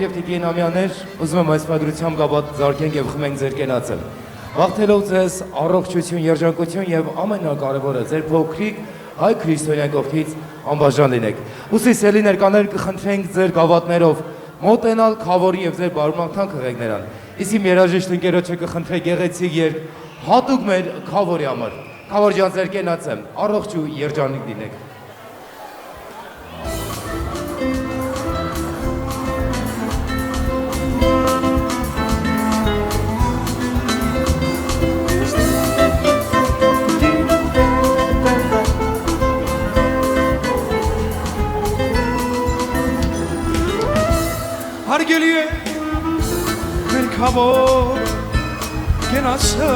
Տիկեր եւ տիկինամյաներ, ուզում եմ այս պատրությամբ կապած զարգենք եւ խմենք ձեր կենացը։ Վաղթելով ձեզ առողջություն, երջանկություն եւ ամենակարևորը ձեր փոքրիկ հայ քրիստոնյա կողքից անբաժան լինեք։ Ուսի սելի ներկաներ կխնդրենք ձեր գավաթներով մոտենալ խավորի եւ ձեր բարմակթան քղեք նրան։ Իսկ իմ երաժիշտ ընկերոջը կխնդրեք գեղեցիկ երգ հատուկ մեր խավորի համար։ Խավոր ջան ձեր կենացը առողջ ու երջանիկ լինեք։ Հարգելի է մեր խավոր կենացը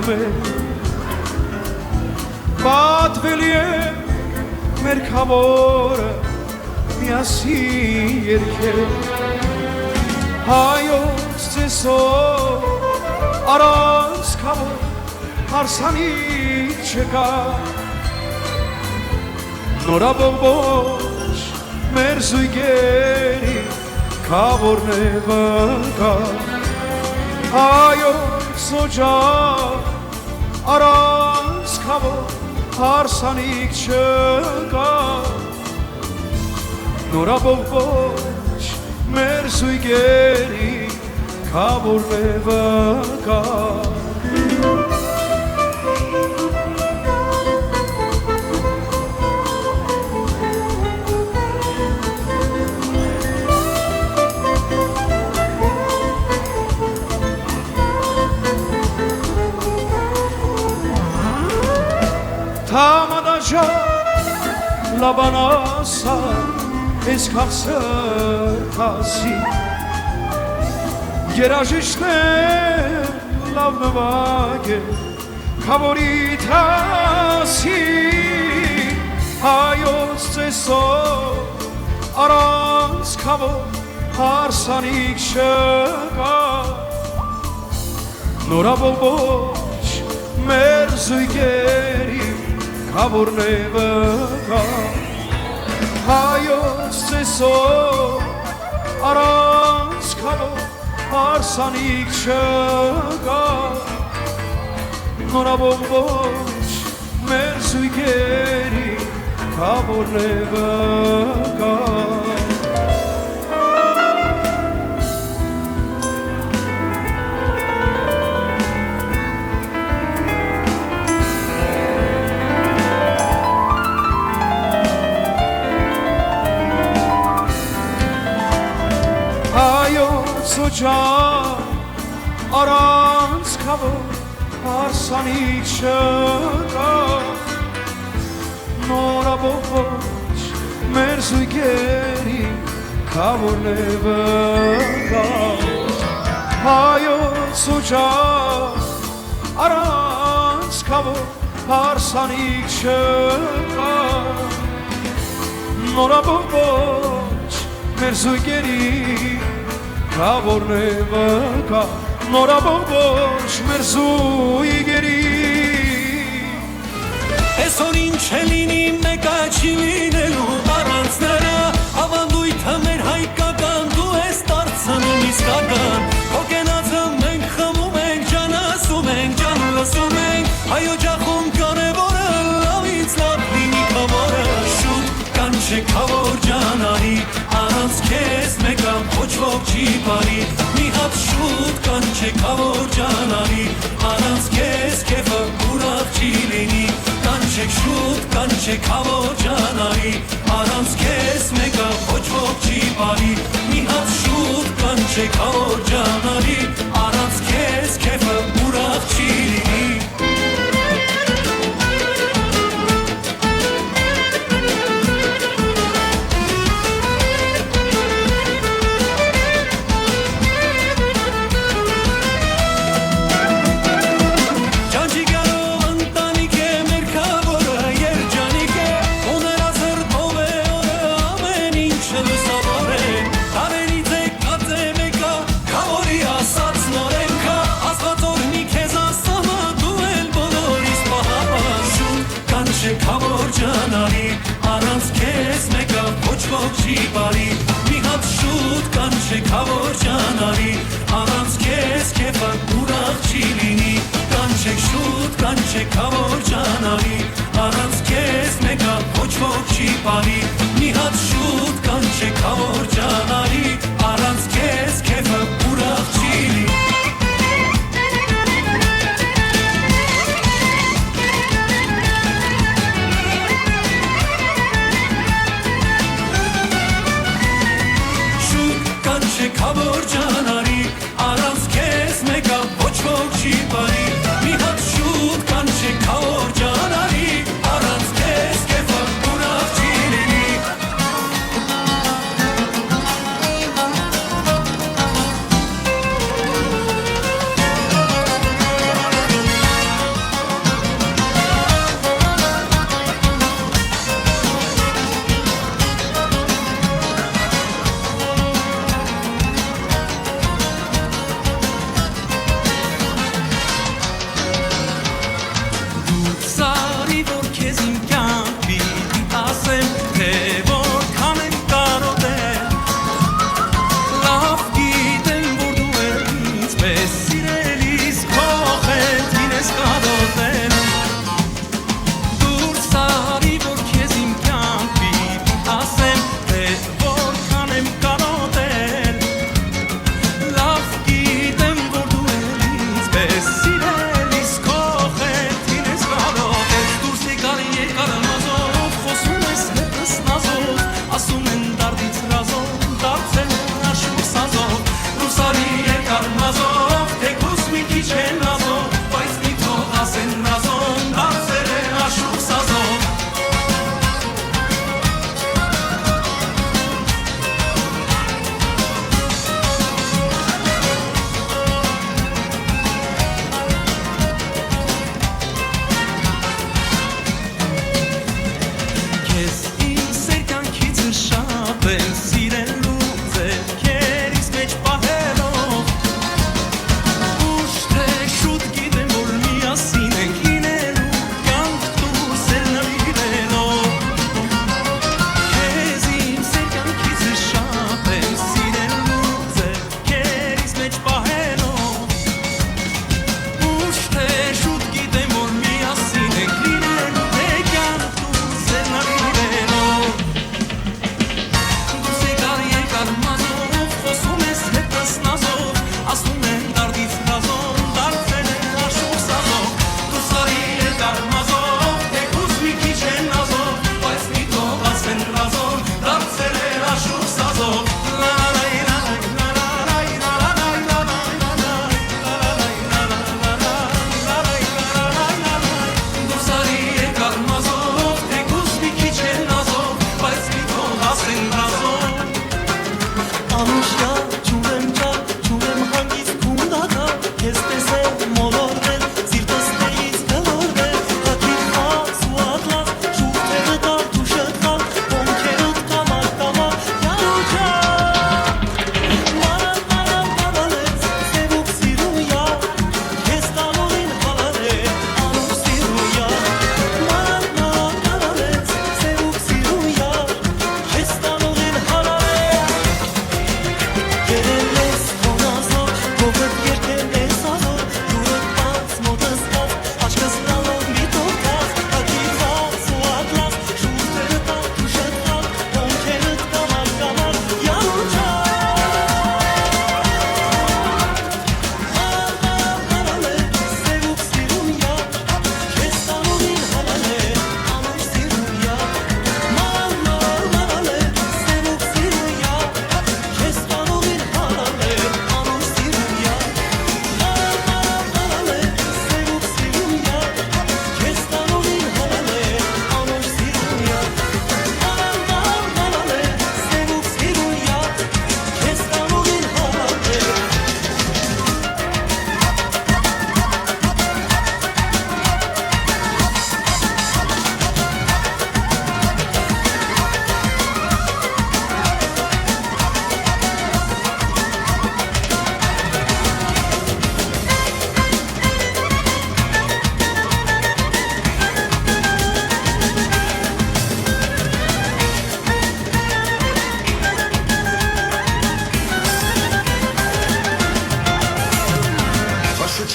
մեր պատվելի է մեր խավորը միասին երգել հայոց ծեսով առանց խավոր հարսանիք չկա նորաբողբոջ մեր զույգերի Խավորն է վկա հայոց օջախ առանց խավոր հարսանիք չկա նորաբողբոջ մեր զույգերի Խավորն է վկա Թամադաժա լաբանասա ես քաղցր հասի երաժիշտն է լավ նվագ է խավորի թասի հայոց ծեսով առանց խավոր հարսանիք չկա նորաբողբոջ մեր զույգերի Խավորն է վկա հայոց ծեսով առանց խավոր հարսանիք չկա նորաբողբոջ մեր զույգերի Խավորն է վկա Սոջան առանց խավոր հարսանիք չկա նորաբողբոջ մեր զույգերի Խավորն է վկա հայոց սոջան առանց խավոր հարսանիք չկա նորաբողբոջ մեր զույգերի Խավորն է վկա նորաբողբոջ մեր զույգերի Այսօր ինչ է լինի մեկա չի լինելու առանց նրա ավանդույթը մեր հայկական դու ես դարձնում իսկական քո կենացը մենք խմում ենք ջան ասում ենք ջան լսում ենք հայ օջախում կարևորը լավից լավ լինի խավորը շուտ կանչեք խավոր ջանանի Առանց քեզ մեկա ոչ ոք չի բարի Մի հատ շուտ կանչեք խավոր ջանանի Առանց քեզ քեֆը ուրախ չի լինի Կանչեք շուտ կանչեք խավոր ջանանի Առանց քեզ մեկա ոչ ոք չի բարի Մի հատ շուտ կանչեք խավոր ջանանի Առանց քեզ քեֆը ուրախ չի լինի Առանց քեզ մեկը ոչ ոք չի բարի Մի հատ շուտ կանչեք հավոր ջանարի առանց քեզ քեֆը ուրախ չի լինի կանչեք շուտ կանչեք հավոր ջանարի առանց քեզ մեկը ոչ ոք չի պարի մի հատ շուտ կանչեք հավոր ջանարի առանց քեզ քեֆը ուրախ չի լինի Քավոր ջանարի առանց քեզ մեկը ոչ ոք չի բարի մի հատ շուտ կանչեք քավոր ջանարի առանց քեզ քեֆը ուրախ չի լինի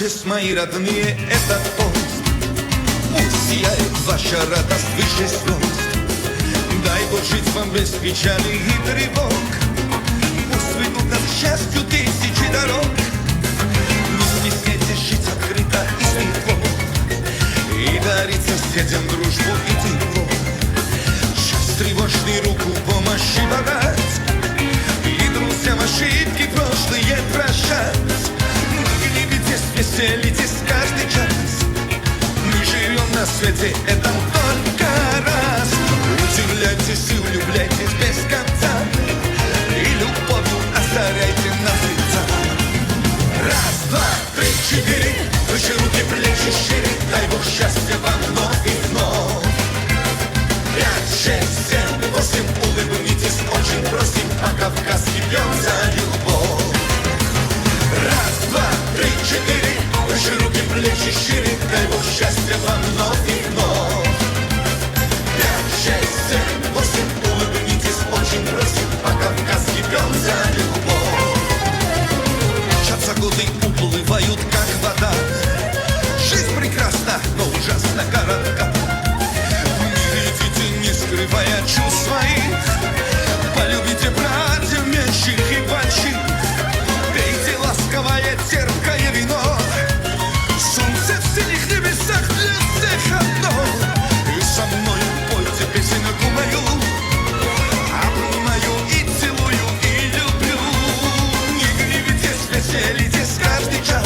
Радуйтесь, мои родные, это тост. Пусть сияет ваша радость выше звезд. Дай Бог жить вам без печали и тревог. Пусть ведут нас к счастью тысячи дорог. Не стесняйтесь жить открыто и светло, и дарить соседям дружбу и тепло. Час тревожный руку помощи подать, и друзьям ошибки прошлые прощать. Не гневитесь, веселитесь каждый час. Мы живем на свете этом только раз. Удивляйтесь и влюбляйтесь без конца, и любовью озаряйте нас лица. Раз, два, три, четыре, выше руки, плечи шире. Дай Бог счастья вам вновь и вновь. Пять, шесть, семь, восемь, улыбнитесь, очень просим, по-кавказски пьем за любовь. Раз, два, три, четыре, выше руки, плечи шире. Дай Бог счастья вам вновь и вновь. Пять, шесть, семь, восемь, улыбнитесь, очень просим, по-кавказски пьем за любовь. Мчатся годы, уплывают, как вода. Жизнь прекрасна, но ужасно коротка. Не идите, не скрывая чувств своих. Полюбите братьев меньших и больших. Пейте ласковое, терпкое вино. Солнце в синих небесах для всех одно. И со мною пойте песенку мою. Обнимаю и целую, и люблю. Не гневитесь, веселитесь каждый час.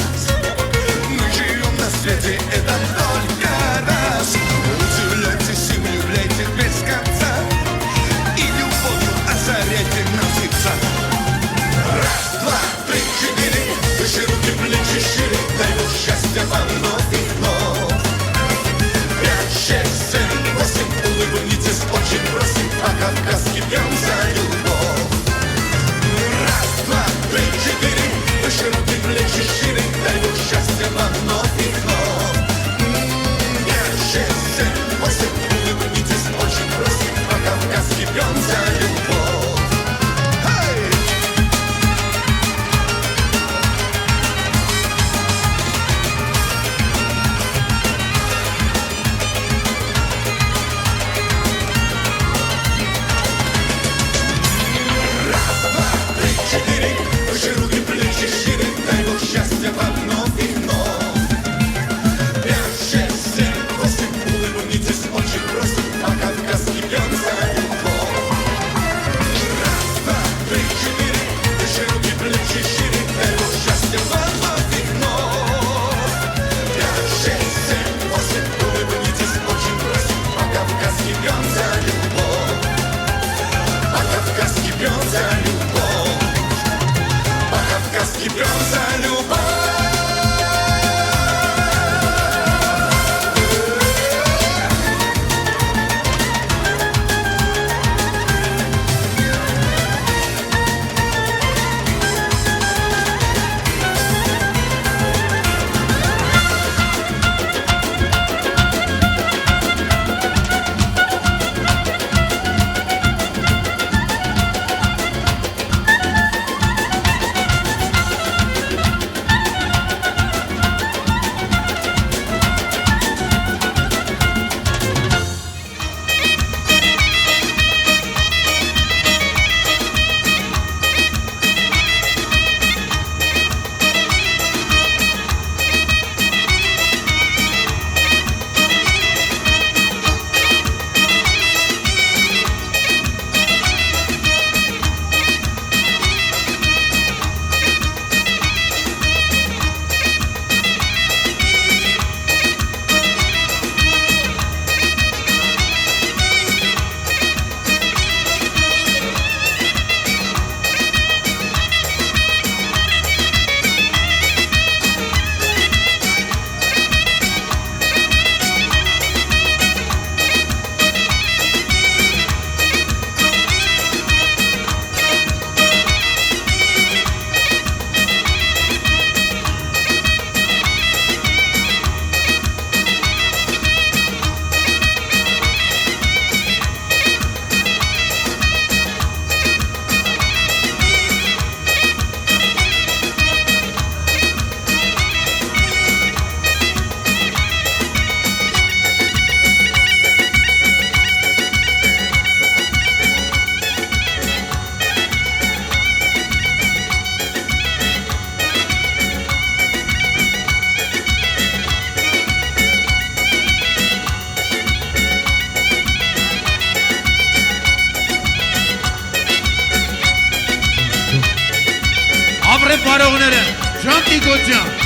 Ամրե բարողները, Ժանտի Գոջյան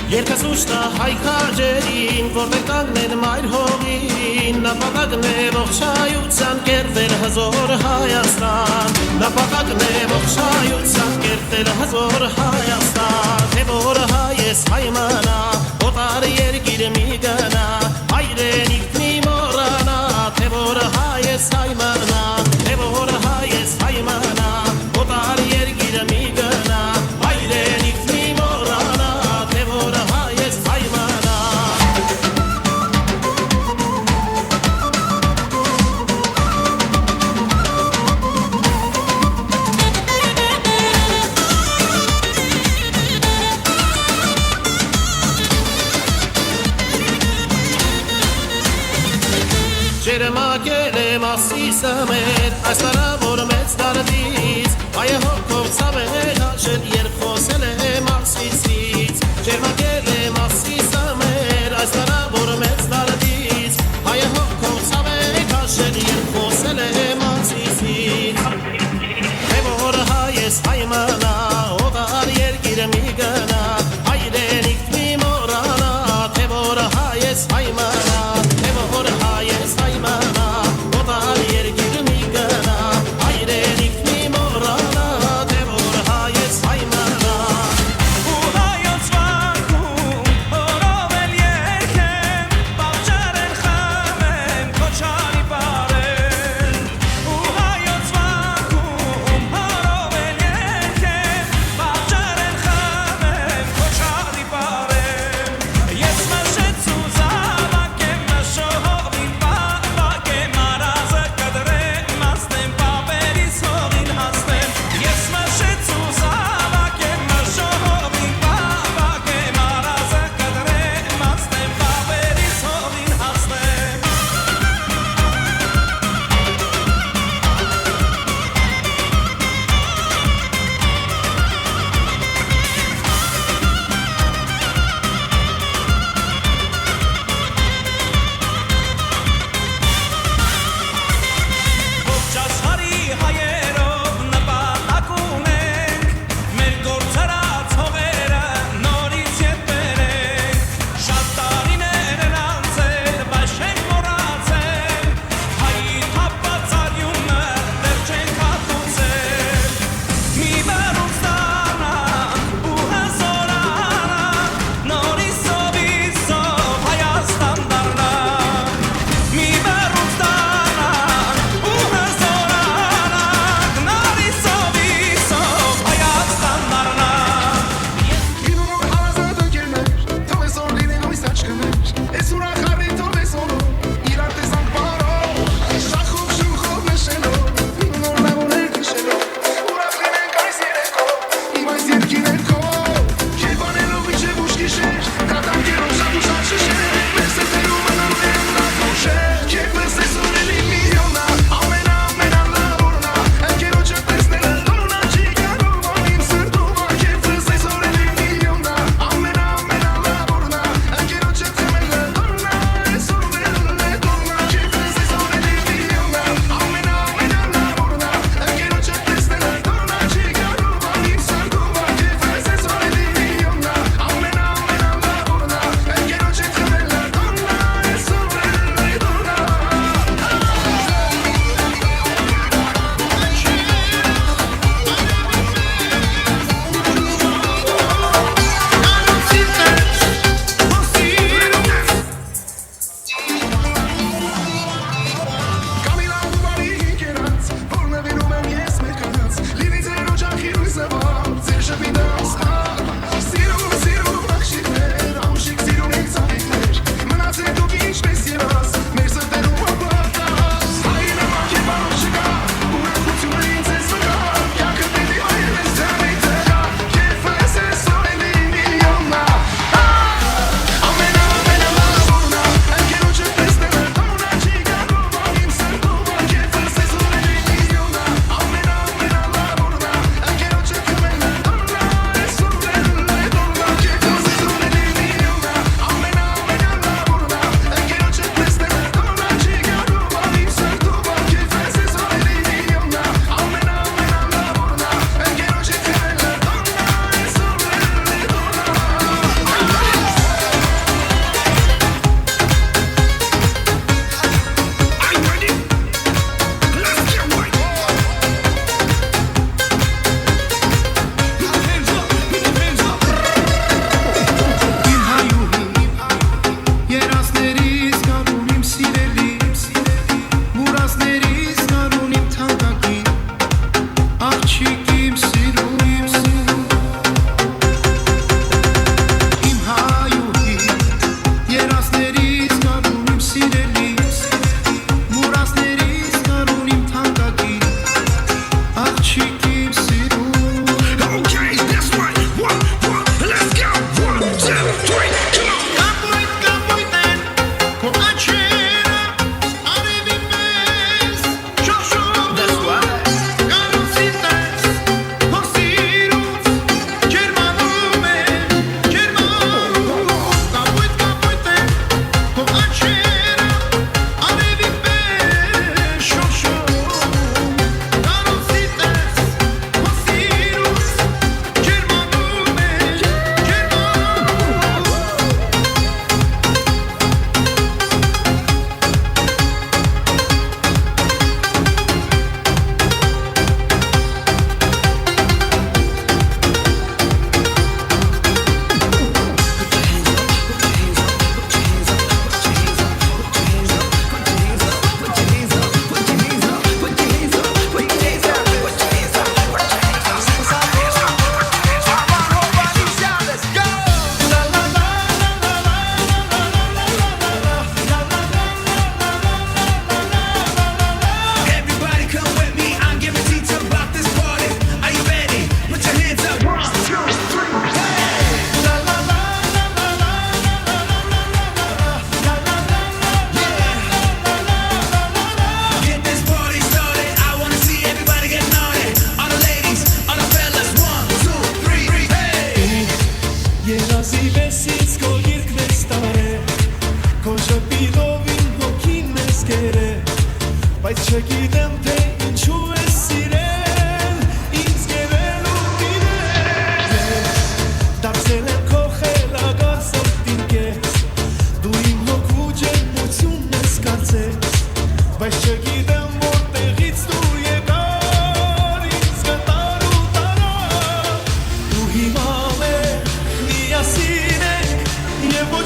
Երկս ուշտա հայքաջերին, որտեղ կանգնեն մայր հողին, նապատակն է ողջայության կերտել հզոր Հայաստան, նապատակն է ողջայության կերտել հզոր Հայաստան, թե որ հայ ես հայ մնա, օտար երկիր մի գնա, հայրենիք մի մոռանա, թե որ հայ ես հայ մնա, թե որ հայ ես հայ մնա, օտար երկիր մի գնա, հայրենիք մի մոռանա, թե որ հայ ես հայ մնա։ Ջերմակել եմ ասիսը մեր, այս տարավոր մեծ դարդից, հայը հոգով ցավ է հաշել, երբ խոսել եմ ասիսից։ Ջերմակել եմ ասիսը մեր, այս տարավոր մեծ դարդից, հայը հոգով ցավ է հաշել, երբ խոսել եմ ասիսից։ Թե որ հայ ես հայ մնա, օտար երկիր մի գնա, հայրենիք մի մոռանա, թե որ հայ ես հայ մնա, թե որ հայ ես հայ մնա, օտար երկիր մի գնա, հայրենիք մի մոռանա, թե որ հայ ես հայ մնա։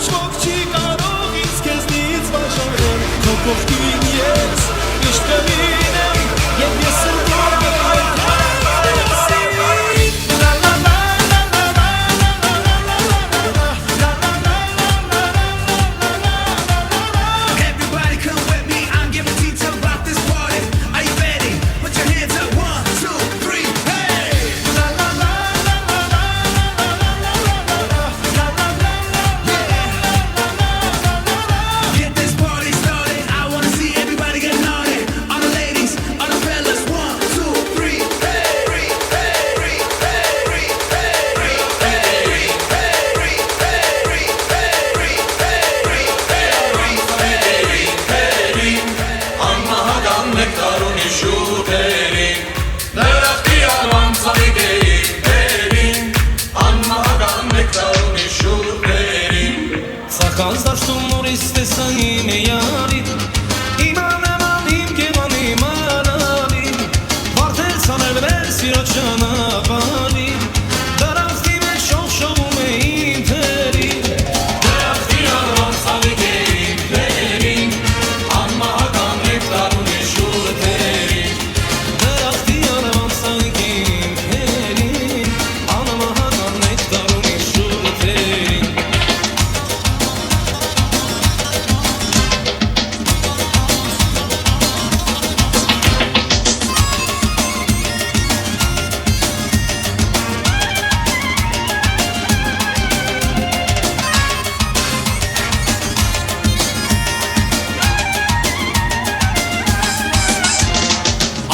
ոչ ոք չի կարող ինձ քեզնից վաճառել քո կողքին ես միշտ կլինեմ եւ ես եմ քո Everybody come with me, I'm giving detail about this party. Are you ready? Put your hands up, 1, 2, 3, hey! Get this party started. I wanna see everybody get naughty. All the ladies, all the fellas, 1, 2, 3, hey! Սական ստաշտում նորից տեսա իմ եարին Իմանեման իմ կեման իմանալին Վարդեր ծանել մեր սիրո ճանապարհին Դրախտի մեջ շողշողում է իմ թերին Դրախտի անվան սավիկ է իմ թերին Անմահական նեկտար ունի շուրթերին Դրախտի անվան սավիկ է իմ թերին Անմահական նեկտար ունի շուրթերին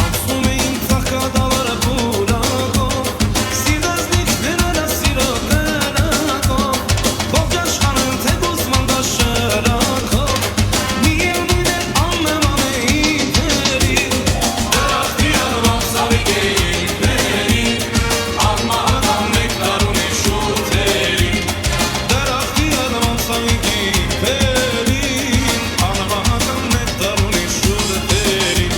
Անցնում էին ծաղկադավարը բուլակով Սիրտս նիքներն է սիրո կրակով Ողջ աշխարհն թեկուզ մանդաշրակով Միևնույն է աննման է իմ թերին Դրախտի անվան սավիկ է իմ թերին Անմահական նեկտար ունի շուրթերին Դրախտի անվան սավիկ է իմ թերին Անմահական նեկտար ունի շուրթերին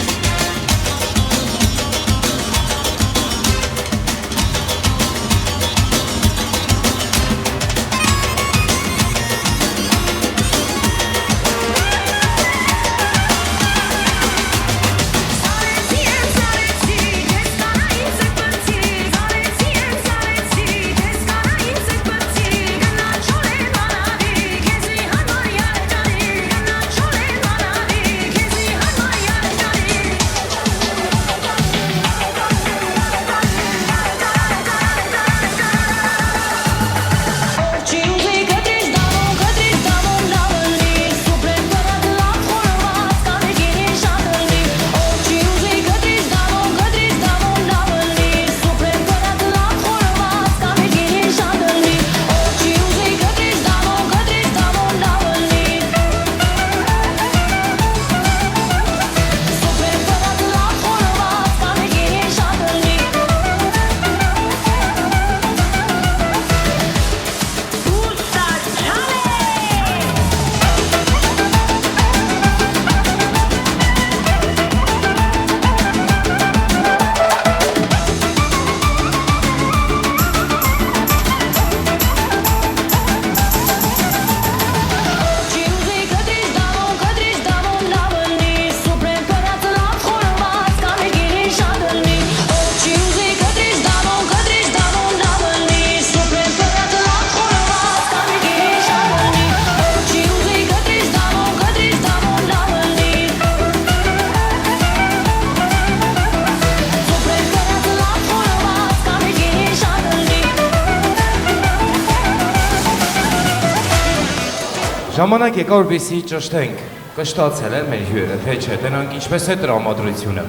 Ժամանակ եկա որպեսզի ճշտենք, կշտացել է մեր հյուրը, թե չէ, տնանք ինչպես է տրամադրությունը։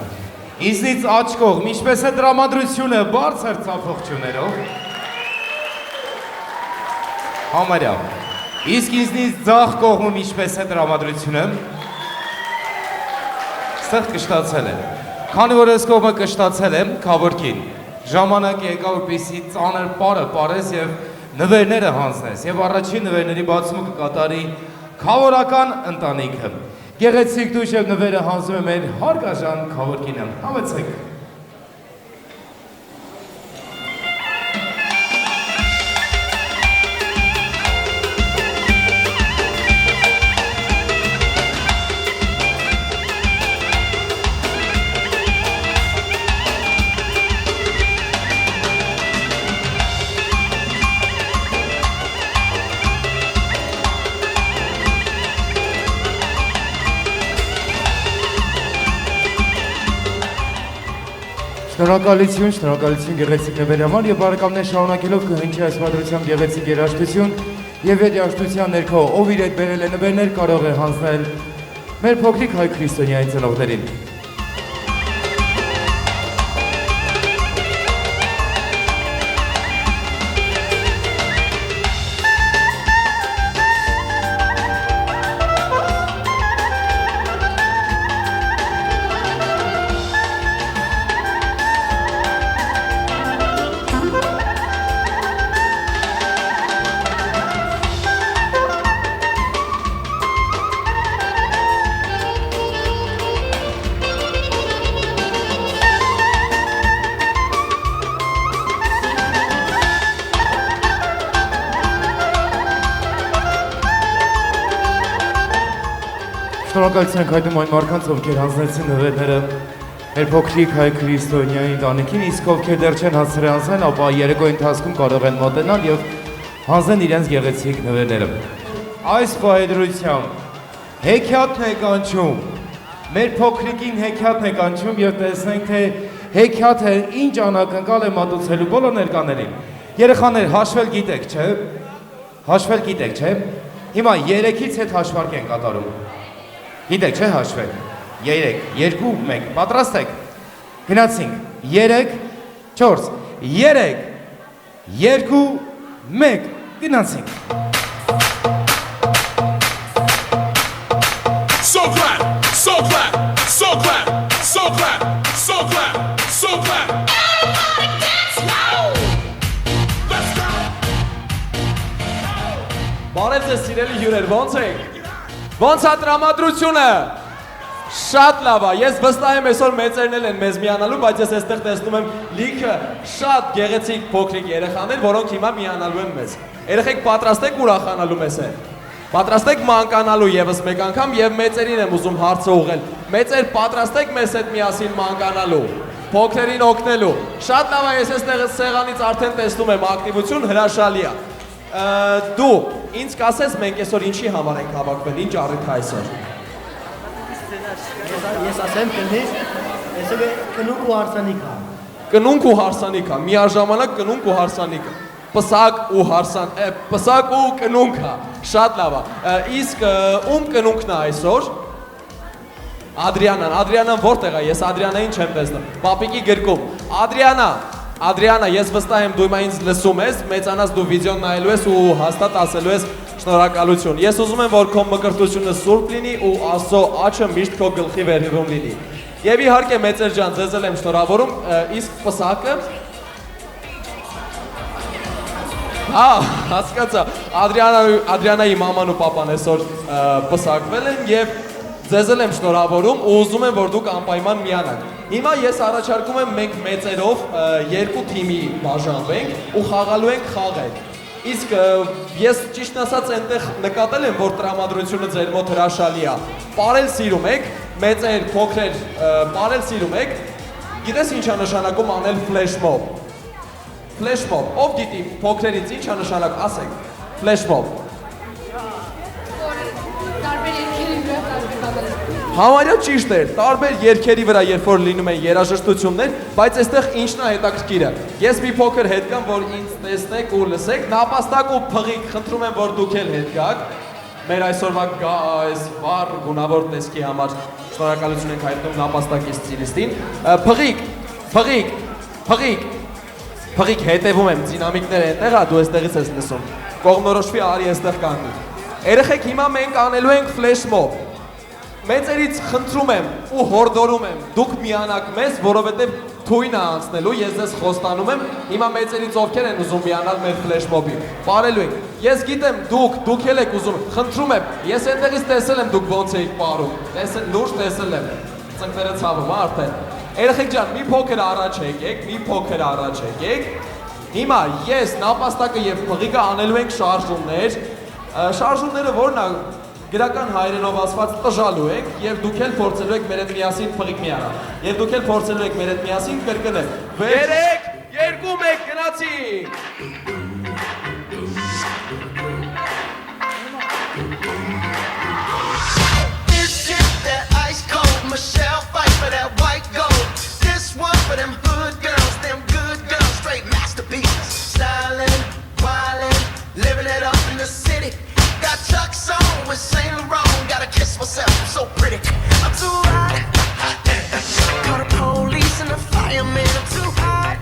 Ինձնից աջ կողմ, ինչպես է տրամադրությունը, բարձր ծափողջուներով։ Համարյա, իսկ ինձնից ձախ կողմում ինչպես է տրամադրությունը։ Ստեղ կշտացել է։ Քանի որ ես կողմը կշտացել եմ, քավորքին, ժամանակ եկա որպեսզի ծանր պարը պարես եւ նվերները հանձնես եւ առաջին նվերների բացումը կկատարի քավորական ընտանիքը։ Գեղեցիկ դուշ եւ նվերը հանձնում է մեր հարգաժան քավորքինը։ Համեցեք։ Շնորհակալություն գեղեցիկ նվերի համար եւ բարեկամներ շարունակելով կհնչի այս պատրությամբ գեղեցիկ երաժշտություն եւ երաժշտության ներքո ով իր հետ բերել է նվերներ կարող է հանձնել մեր փոքրիկ հայ քրիստոնյայի ծնողներին։ Շնորհակալություն ենք հայտնում այն մարդկանց, ովքեր հանձնեցին նվերները մեր փոքրիկ հայ քրիստոնյայի ընտանիքին, իսկ ովքեր դեռ չեն հասցրել հանձնել, ապա երեկոյի ընթացքում կարող են մոտենալ եւ հանձնել իրենց գեղեցիկ նվերները։ Այս պայդրությամբ հեքիաթն է կանչում, մեր փոքրիկին հեքիաթն է կանչում եւ տեսնենք թե հեքիաթը ինչ անակնկալ է մատուցելու բոլոր ներկաներին։ Երեխաներ, հաշվել գիտեք, չէ՞։ Հաշվել գիտեք, չէ՞։ Հիմա 3-ից հետ հաշվարկ են կատարում։ Գիտեք, չէ՞ հաշվել։ 3, 2, 1, պատրաստ եք։ Գնացինք։ 3, 4, 3, 2, 1, գնացինք։ So clap, so clap, so clap, so clap, so clap, so clap. Everybody dance now. Let's go. Բարև ձեզ սիրելի հյուրեր, ո՞նց եք։ Ո՞նց է տրամադրությունը։ Շատ լավ է։ Ես վստահ եմ այսօր մեծերն են մեզ միանալու, բայց ես այստեղ տեսնում եմ լիքը շատ գեղեցիկ փոքրիկ երեխաներ, որոնք հիմա միանալու են մեզ։ Երեխեք պատրաստ եք ուրախանալու մեզ հետ։ Պատրաստ եք մանկանալու եւս մեկ անգամ եւ մեծերին եմ ուզում հարցը ուղղել։ Մեծեր պատրաստ եք մեզ հետ միասին մանկանալու, փոքրերին օգնելու։ Շատ լավ է, ես այստեղ սեղանից արդեն տեսնում եմ ակտիվություն, հրաշալի է։ Դու ինձ կասես մենք այսօր ինչի համար ենք հավաքվել, ինչ առիթ է այսօր։ Ես ասեմ կնես, այսօր կնունք ու հարսանիք է։ Կնունք ու հարսանիք է, միաժամանակ կնունք ու հարսանիք է։ Պսակ ու կնունք է, շատ լավ է։ Իսկ ում կնունքն է այսօր։ Ադրիանան որտեղ է, ես Ադրիանային չեմ տեսնում։ Պապիկի գրկում։ Ադրիանա, ես վստահ եմ դու հիմա ինձ լսում ես, մեծանաց դու վիդեոն նայելու ես ու հաստատ ասելու ես շնորհակալություն։ Ես ուզում եմ, որ քո մկրտությունը սուրբ լինի ու Աստծո աջը միշտ քո գլխի վերևում լինի։ Եվ իհարկե մեծեր ջան, ձեզ էլ եմ շնորհավորում, իսկ պսակը հասկացա, Ադրիանայի մաման ու պապան այսօր պսակվել են եւ ձեզ էլ եմ շնորհավորում ու ուզում եմ, որ դուք անպայման միանաք։ Հիմա ես առաջարկում եմ մենք մեծերով երկու թիմի բաժանվենք ու խաղալու ենք խաղեր։ Իսկ ես ճիշտ ասած այնտեղ նկատել եմ, որ տրամադրությունը ձեր մոտ հրաշալի է։ Պարել սիրում եք, մեծեր, փոքրեր, պարել սիրում եք։ Գիտես ինչ է նշանակում անել ֆլեշ մոբ։ Ֆլեշ մոբ, ով գիտի փոքրերից ինչ է նշանակ, ասեք։ Ֆլեշ մոբ։ Համարյա ճիշտ էր, տարբեր երգերի վրա երբ որ լինում են երաժշտություններ, բայց այստեղ ինչն է հետաքրքիրը։ Ես մի փոքր հետ կամ որ ինձ տեսնեք ու լսեք, նապաստակ ու փղիկ, խնդրում եմ որ դուք էլ հետ գաք։ Մեր այսօրվա այս վառ գունավոր տեսքի համար շնորհակալություն ենք հայտնում նապաստակի ստիլիստին։ Փղիկ հետևում եմ, դինամիկները այնտեղ է, դու այստեղից ես լսում։ Կողմնորոշվի արի այստեղ կանգնի։ Երեխեք հիմա մենք անելու ենք ֆլեշ մոբ։ Մեծերից խնդրում եմ ու հորդորում եմ, դուք միանաք մեզ, որովհետև թույն է անցնելու, ես ձեզ խոստանում եմ, հիմա մեծերից ովքեր են ուզում միանալ մեր ֆլեշ մոբի, պարելու ենք։ Ես գիտեմ, դուք էլ եք ուզում, խնդրում եմ, ես այնտեղից տեսել եմ դուք ոնց եք պարում, լուրջ տեսել եմ, ծնկները ցավում արդեն։ Երեխեք ջան, մի փոքր առաջ եկեք։ Հիմա ես նապաստակը եւ փղիկը անելու ենք շարժումներ։ Շարժումները որն է գրական հայերենով ասված տժալու եք եւ դուք էլ փորձելու եք մեր հետ միասին փղիկ միանալ։ Եվ դուք էլ փորձելու եք մեր հետ միասին կրկնել։ 3, 2, 1 գնացինք։ This shit that ice cold, Michelle fight for that white gold. This one for them hood living it up in the city. Got Chuck's on with Saint Laurent. Gotta kiss myself, I'm so pretty. I'm too hot. Call the police and the fireman. I'm too hot.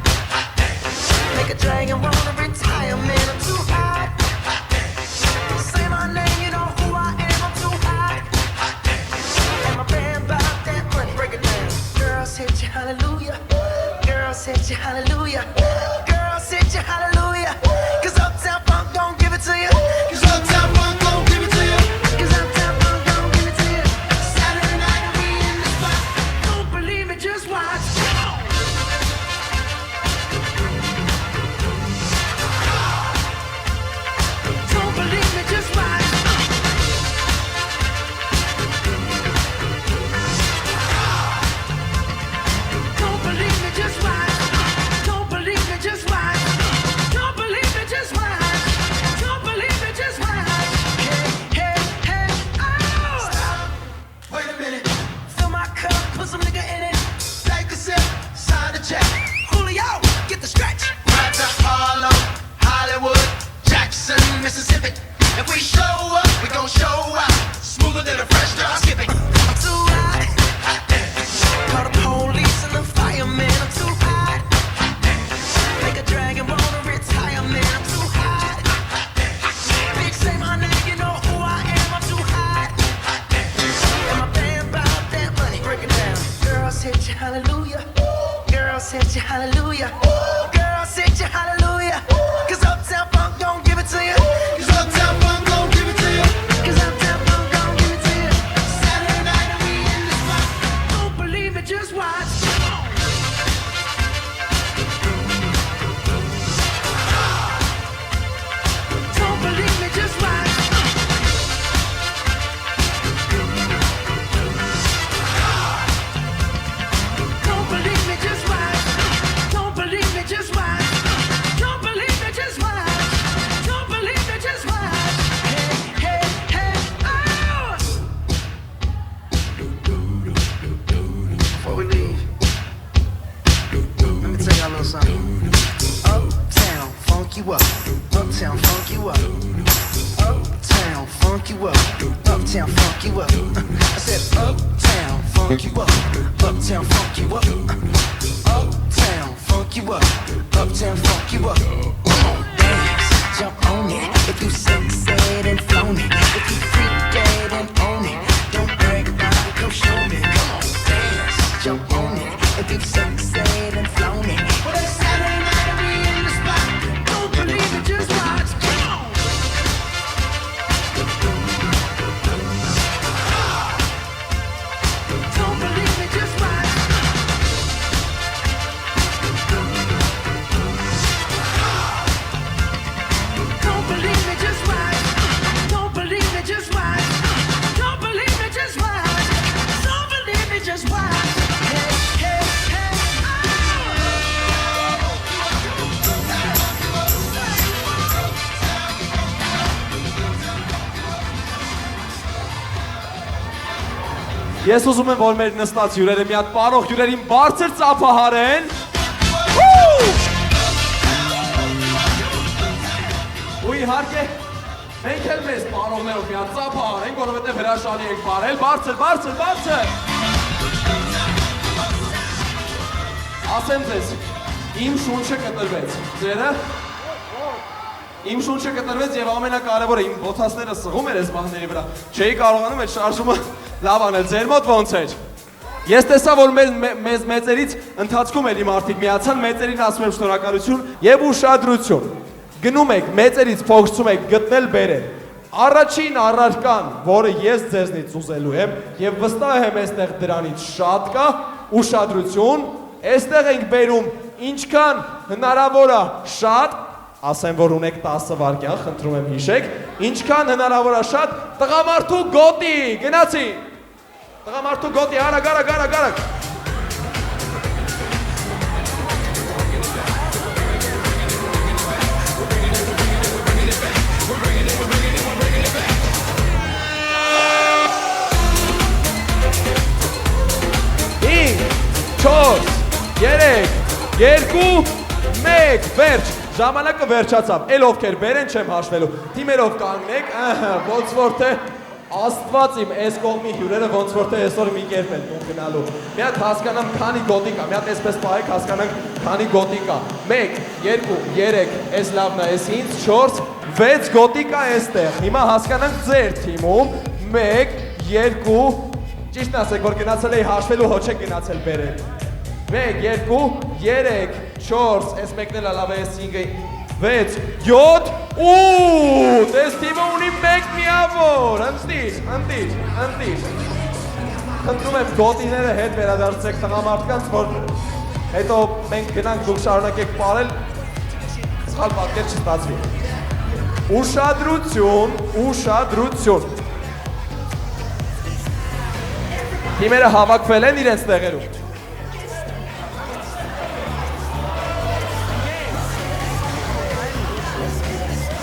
Make a dragon wanna retire, man. I'm too hot. Say my name, you know who I am. I'm too hot. And my band about that money. Break it down. Girls hit you, hallelujah. Girls hit you, hallelujah. Girls hit you, hallelujah. Cause Uptown Funk don't give it to you. Cause Uptown Funk don't give it to you. Cause Uptown Funk don't give it to you. Saturday night and we in the spot. Don't believe it, just watch. Don't believe me, just watch. Don't believe me, just watch. Don't believe me, just watch. Don't believe me, just watch. Don't believe me, just watch. Hey, hey, hey, oh! Stop. Wait a minute. Fill my cup, put some nigga in it. Take a sip, sign the check. Julio, get the stretch. Right to Harlem, Hollywood, Jackson, Mississippi. If we show up, we gon' show out. Smoother than a fresh drop. Skip it. I'm too hot. Call the police and the fireman. I'm too hot. Make a dragon wanna retire, man. I'm too hot. Bitch, say my name, you know who I am. I'm too hot. And my band about that money. Break it down. Girls hit you, hallelujah. Girls hit you, hallelujah. Girls hit you, hallelujah. Cause Uptown Funk don't give it to you. Cause Uptown Funk don't give it to you. Cause Uptown Funk don't give it to you. Saturday night and we in the spot. Don't believe it, just watch. Don't believe me, just watch. Don't believe me, just watch. Don't believe me, just watch. Don't believe me, just watch. Don't believe me, just watch. Hey, hey, hey, oh! Before we leave, let me tell y'all a little something. Uptown, funk you up. Uptown, funk you up. Uptown, funk you up. Uptown, funk you up. I said uptown, funk you up. Uptown, funk you up. Uptown, funk you up. Uptown, funk you up. Dance, jump on it. If you sunset and flown it. If you freak dead and own it. Don't brag about it, come show me. Come on, dance, jump on it. If you sunset and flown it. Well, it's Saturday night and we in the spot. Don't believe it, just watch. Come on. Don't believe it, just watch. Don't believe me, just watch. Don't believe me, just watch. Don't believe me, just watch. Don't believe me, just watch. Hey, hey, hey, Ես ուզում եմ, որ մեր նստած հյուրերը մի հատ պարող հյուրերին բարձր ծափահարեն։ Ու իհարկե, մենք էլ մեզ պարողներով մի հատ ծափահարենք, որովհետև հրաշալի ենք պարել, բարձր, բարձր, բարձր։ Ասեմ ձեզ, իմ շունչը կտրվեց, ձերը։ Իմ շունչը կտրվեց եւ ամենակարևորը իմ ոտասները սղում էր այս բաների վրա։ Չէի կարողանում այդ շարժումը լավ անել, ձեր մոտ ոնց էր։ Ես տեսա, որ մեզ մեծերից ընթացքում էլի մարդիկ միացան, մեծերին ասում եմ շնորհակալություն եւ ուշադրություն։ Գնում եք, մեծերից փոխում եք գտնել բերել։ Առաջին առարկան, որը ես ձեզնից ուզելու եմ եւ վստահ եմ այստեղ դրանից շատ կա, ուշադրություն, այստեղ ենք բերում ինչքան հնարավոր է շատ, ասեմ որ ունեք 10 վայրկյան, խնդրում եմ հիշեք, ինչքան հնարավոր է շատ տղամարդու գոտի, գնացի։ Տղամարդու գոտի, արագ, արագ, արագ, արագ։ Ինք, 4, 3, 2, 1, վերջ։ ժամանակը վերջացավ, էլ ովքեր բերեն չեմ հաշվելու, թիմերով կանգնեք, ոնց որ թե Աստված իմ այս կողմի հյուրերը ոնց որ թե այսօր մի կերպ են տուն գնալու։ Մի հատ հասկանամ քանի գոտի կա, մի հատ այսպես պահեք հասկանանք քանի գոտի կա։ 1, 2, 3, այս լավն է, այս 5, 4, 6 գոտի կա այստեղ։ Հիմա հասկանանք ձեր թիմում 1, 2, ճիշտ ասեք որ գնացել էի հաշվելու, հո չեք գնացել բերել։ 1, 2, 3, 4, այս մեկն էլ լավ է, այս 5-ը 6, 7, 8, այս թիմը ունի մեկ միավոր, ընտիր, խնդրում եմ գոտիները հետ վերադարձեք տղամարդկանց, որ հետո մենք գնանք դուք շարունակեք պարել, սխալ պատկեր չստացվի։ Ուշադրություն։ Թիմերը հավաքվել են իրենց տեղերում։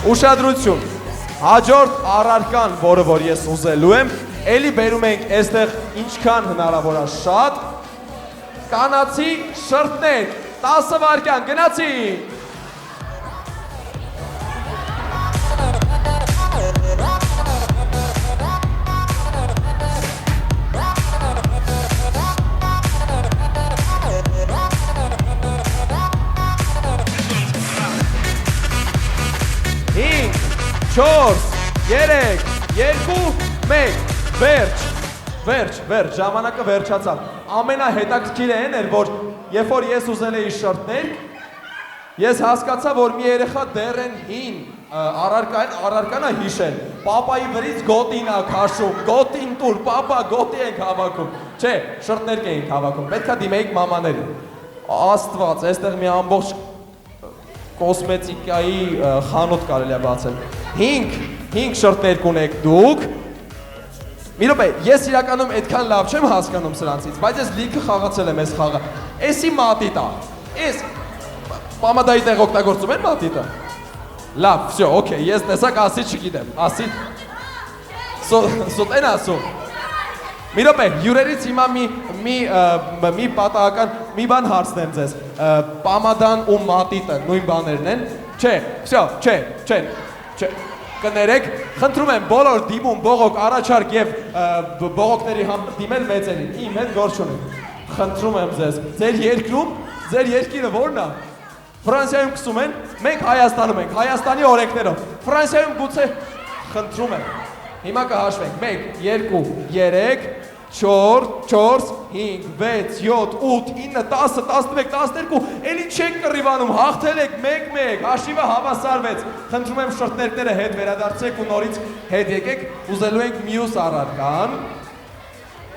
Ուշադրություն, հաջորդ առարկան, որը որ ես ուզելու եմ, էլի բերում ենք այստեղ ինչքան հնարավոր է շատ, կանացի շրթներ, 10 վայրկյան, գնացի։ Հինգ, 4, 3, 2, 1, վերջ, ժամանակը վերջացավ։ Ամենահետաքրքիրը այն էր, որ երբ որ ես ուզել էի շրթներ, ես հասկացա, որ մի երեխա դեռ են հին առարկանա հիշել։ Պապայի վրից գոտին ա քաշում, գոտին տուր, պապա գոտի ենք հավաքում։ Չէ, շրթներ կեինք հավաքում, պետքա դիմեիք մամաներին։ Աստված, այստեղ մի ամբողջ կոսմետիկայի խանութ կարելի է բացել։ 5 շրթներ կունեք դուք։ Մի րոպե, ես իրականում այդքան լավ չեմ հասկանում սրանցից, բայց ես լիքը խաղացել եմ այս խաղը։ Էսի մատիտա։ Էս մամադայի տեղ օգտագործում են մատիտը։ Լավ, всё, օքեյ, ես տեսակ ասի չգիտեմ։ Ասի սոտ են ասում։ Մի րոպե, հյուրերից հիմա մի պատահական մի բան հարցնեմ ձեզ։ Պամադան ու մատիտը նույն բաներն են։ Չէ, всё, չէ։ Կներեք, խնդրում եմ բոլոր դիմում բողոք առաջարկ եւ բողոքների դիմել մեծերին։ Իմ հետ գործ չունեք։ Խնդրում եմ ձեզ, ձեր երկիրը ո՞րն է։ Ֆրանսիայում կսում են, մենք Հայաստանում ենք, Հայաստանի օրենքներով։ Ֆրանսիայում գուցե խնդրում եմ։ Հիմա կհաշվենք 1, 2, 3, 4, 5, 6, 7, 8, 9, 10, 11, 12, էլի չեք կռիվանում, հաղթել եք 1-1, հաշիվը հավասարվեց, խնդրում եմ շրթներները հետ վերադարձեք ու նորից հետ եկեք, ուզելու ենք մյուս առարկան,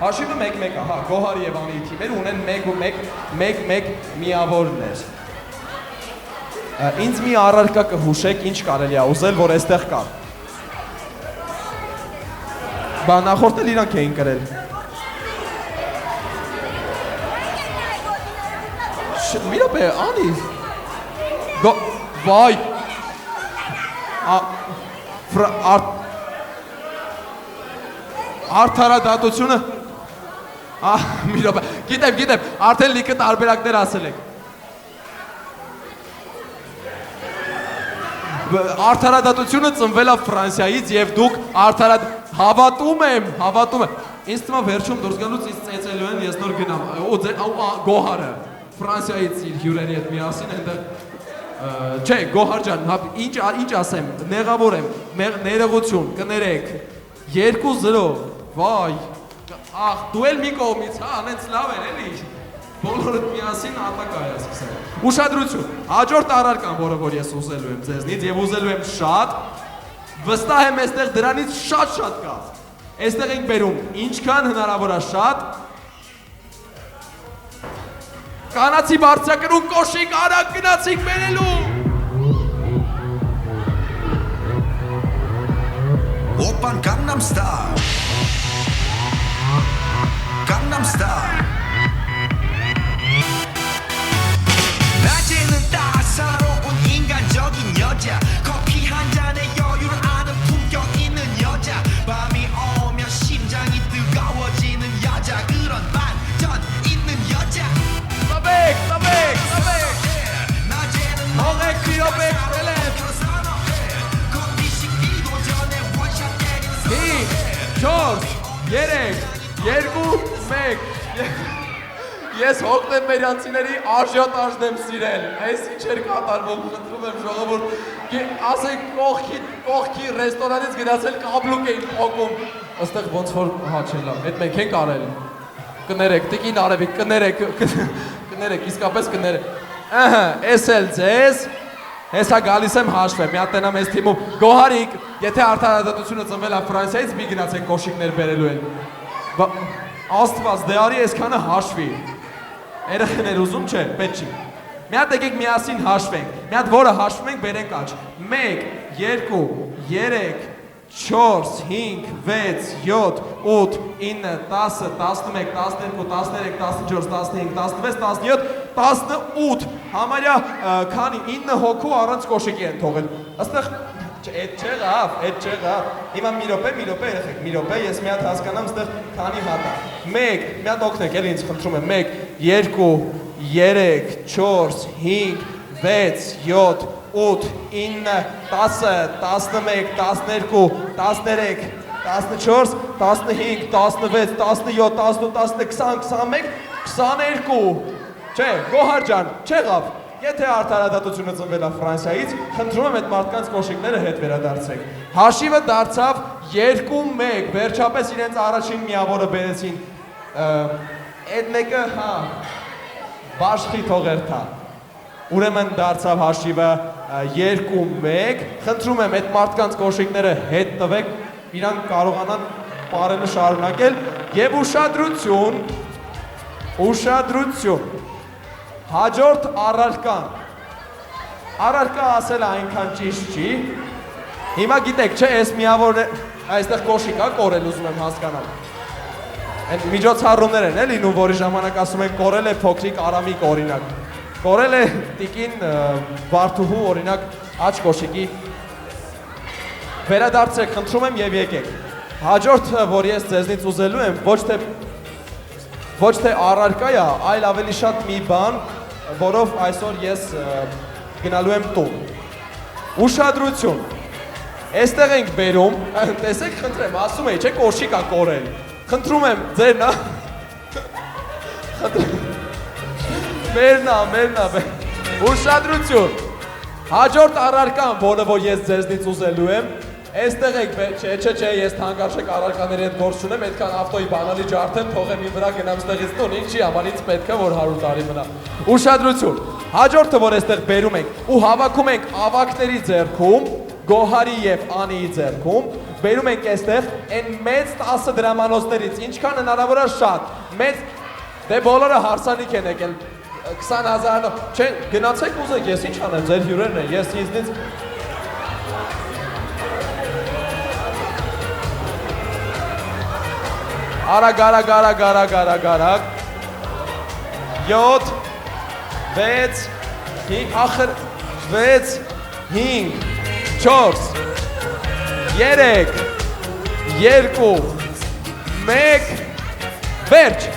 հաշիվը 1-1 է, հա, Գոհարի և Անիի թիմեր ունեն 1 միավորներ, ինձ մի առարկա կհուշեք, ինչ կարելի է ուզել, որ այստեղ կար, բա նախորդ էլ իրանք էին կրել, մի րոպե, Անի, վայ, արդարադատությունը, մի րոպե, գիտեմ, արդեն լիքը տարբերակներ ասել եք, արդարադատությունը ծնվել է Ֆրանսիայից և դուք հավատում եմ, ինձ թվում է վերջում դուրս գալուց ինձ ծեծելու են, ես նոր գնամ, Գոհարը, Ֆրանսիայից իր հյուրերի հետ միասին այնտեղ, չէ, Գոհար ջան, ինչ ասեմ, նեղավոր եմ, ներողություն, կներեք, 2-0, վայ, դու էլ մի կողմից, հա, անենց լավ էր, էլի, բոլորդ միասին ատակա է ասկսել, ուշադրություն, հաջորդ առարկան, որը որ ես ուզելու եմ ձեզնից և ուզելու եմ շատ, վստահ եմ այստեղ դրանից շատ կա, այստեղ ենք բերում, ինչքան հնարավոր է շատ, կանացի բարձրակրուն կոշիկ արագ գնացիք բերելու Oppan Gangnam Style 낮에는 따사로운 인간적인 여자 커피 한 잔에 여유를 아는 품격 있는 여자 밤이 오면 심장이 뜨거워지는 여자 그런 반전 있는 여자 Տվեք, 낮에는 հողեք իրոպեք 4 3 2 1 Ես հոկտեմբերյանցիների աժիոտաժն եմ սիրել, այս ինչ էր կատարվում, խնդրում եմ ժողովուրդ, ասեք կողքի ռեստորանից գնացել կաբլուկ էին փոկում, ըստեղ ոնց որ հաչելա, այդ մենք ենք արել, կներեք, տիկին արևիկ, կներեք, իսկապես կներեք, ես էլ ձեզ, հեսա գալիս եմ հաշվեմ, մի հատ տենամ ես թիմում, Գոհարիկ, եթե արդարադատությունը ծնվել է Ֆրանսիայից, մի գնացեք կոշիկներ բերելու են, Աստված, դե արի այսքանը հաշվի, երեխաներ ուզում չէ, պետք չի, մի հատ եկեք միասին հաշվենք, մի հատ որը հաշվում ենք բերենք աչ, 1, 2, 3, 4, 5, 6, 7, 8, 9, 10, 11, 12, 13, 14, 15, 16, 17, 18, համարյա քանի 9 հոգու առանց կոշիկի են թողել, ըստեղ Այդ չեղավ, հիմա մի րոպե երեխեք, մի րոպե, ես մի հատ հասկանամ ստեղ քանի հատ է, 1, մի հատ օգնեք, էլի ինձ խնդրում եմ, 1, 2, 3, 4, 5, 6, 7, 8, 9, 10, 11, 12, 13, 14, 15, 16, 17, 18, 19, 20, 21, 22, չէ, Գոհար ջան, չեղավ, Եթե արդարադատությունը ծնվել է Ֆրանսիայից, խնդրում եմ այդ մարդկանց կոշիկները հետ վերադարձեք։ Հաշիվը դարձավ 2-1, վերջապես իրենց առաջին միավորը բերեցին։ Այդ մեկը, բաշխի թողերթա։ Ուրեմն դարձավ հաշիվը 2-1, խնդրում եմ այդ մարդկանց կոշիկները հետ տվեք, իրանք կարողանան պարելը շարունակել եւ ուշադրություն։ Հաջորդ առարկան, առարկա ասել այնքան ճիշտ չի, հիմա գիտեք, չէ, ես միավոր այստեղ կոշիկ է կորել ուզում եմ հասկանալ, են միջոցառումներ են լինում, որի ժամանակ ասում են կորել է փոքրիկ Արամիկ օրինակ, կորել է տիկին Վարդուհու օրինակ աչ կոշիկի, վերադարձեք, խնդրում եմ եւ եկեք, հաջորդը, որ ես ձեզնից ուզելու եմ, ոչ թե առարկա է, այլ ավելի շատ մի բան, որով այսօր ես գնալու եմ տուն։ Ուշադրություն, այստեղ ենք բերում, տեսեք խնդրեմ, ասում էի, չէ կոշիկ է կորել, խնդրում եմ, ձերնա, մերնա, ուշադրություն, հաջորդ առարկան, որը որ ես ձեզնից ուզելու եմ, Այստեղ եք, չէ, ես թանկարժեք առարկաների հետ գործ չունեմ, այդքան ավտոյի բանալի ջարդեմ, թողեմ իմ վրա գնամ ստեղից տուն, ինչի համար ինձ պետք է, որ 100 տարի մնա։ Ուշադրություն, հաջորդը, որ այստեղ բերում ենք ու հավաքում ենք ավակների ձեռքում, Գոհարի և Անիի ձեռքում, բերում ենք այստեղ այն մեծ 10 դրամանոցներից, ինչքան հնարավոր է շատ, մեծ, դե բոլորը հարսանիք են եկել, 20,000, չէ, գնացեք ուզեք, ես ինչ անեմ, ձեր հյուրերն են, ես ինձնից Արագ, 7, 6, 5, ախր, 6, 5, 4, 3, 2, 1,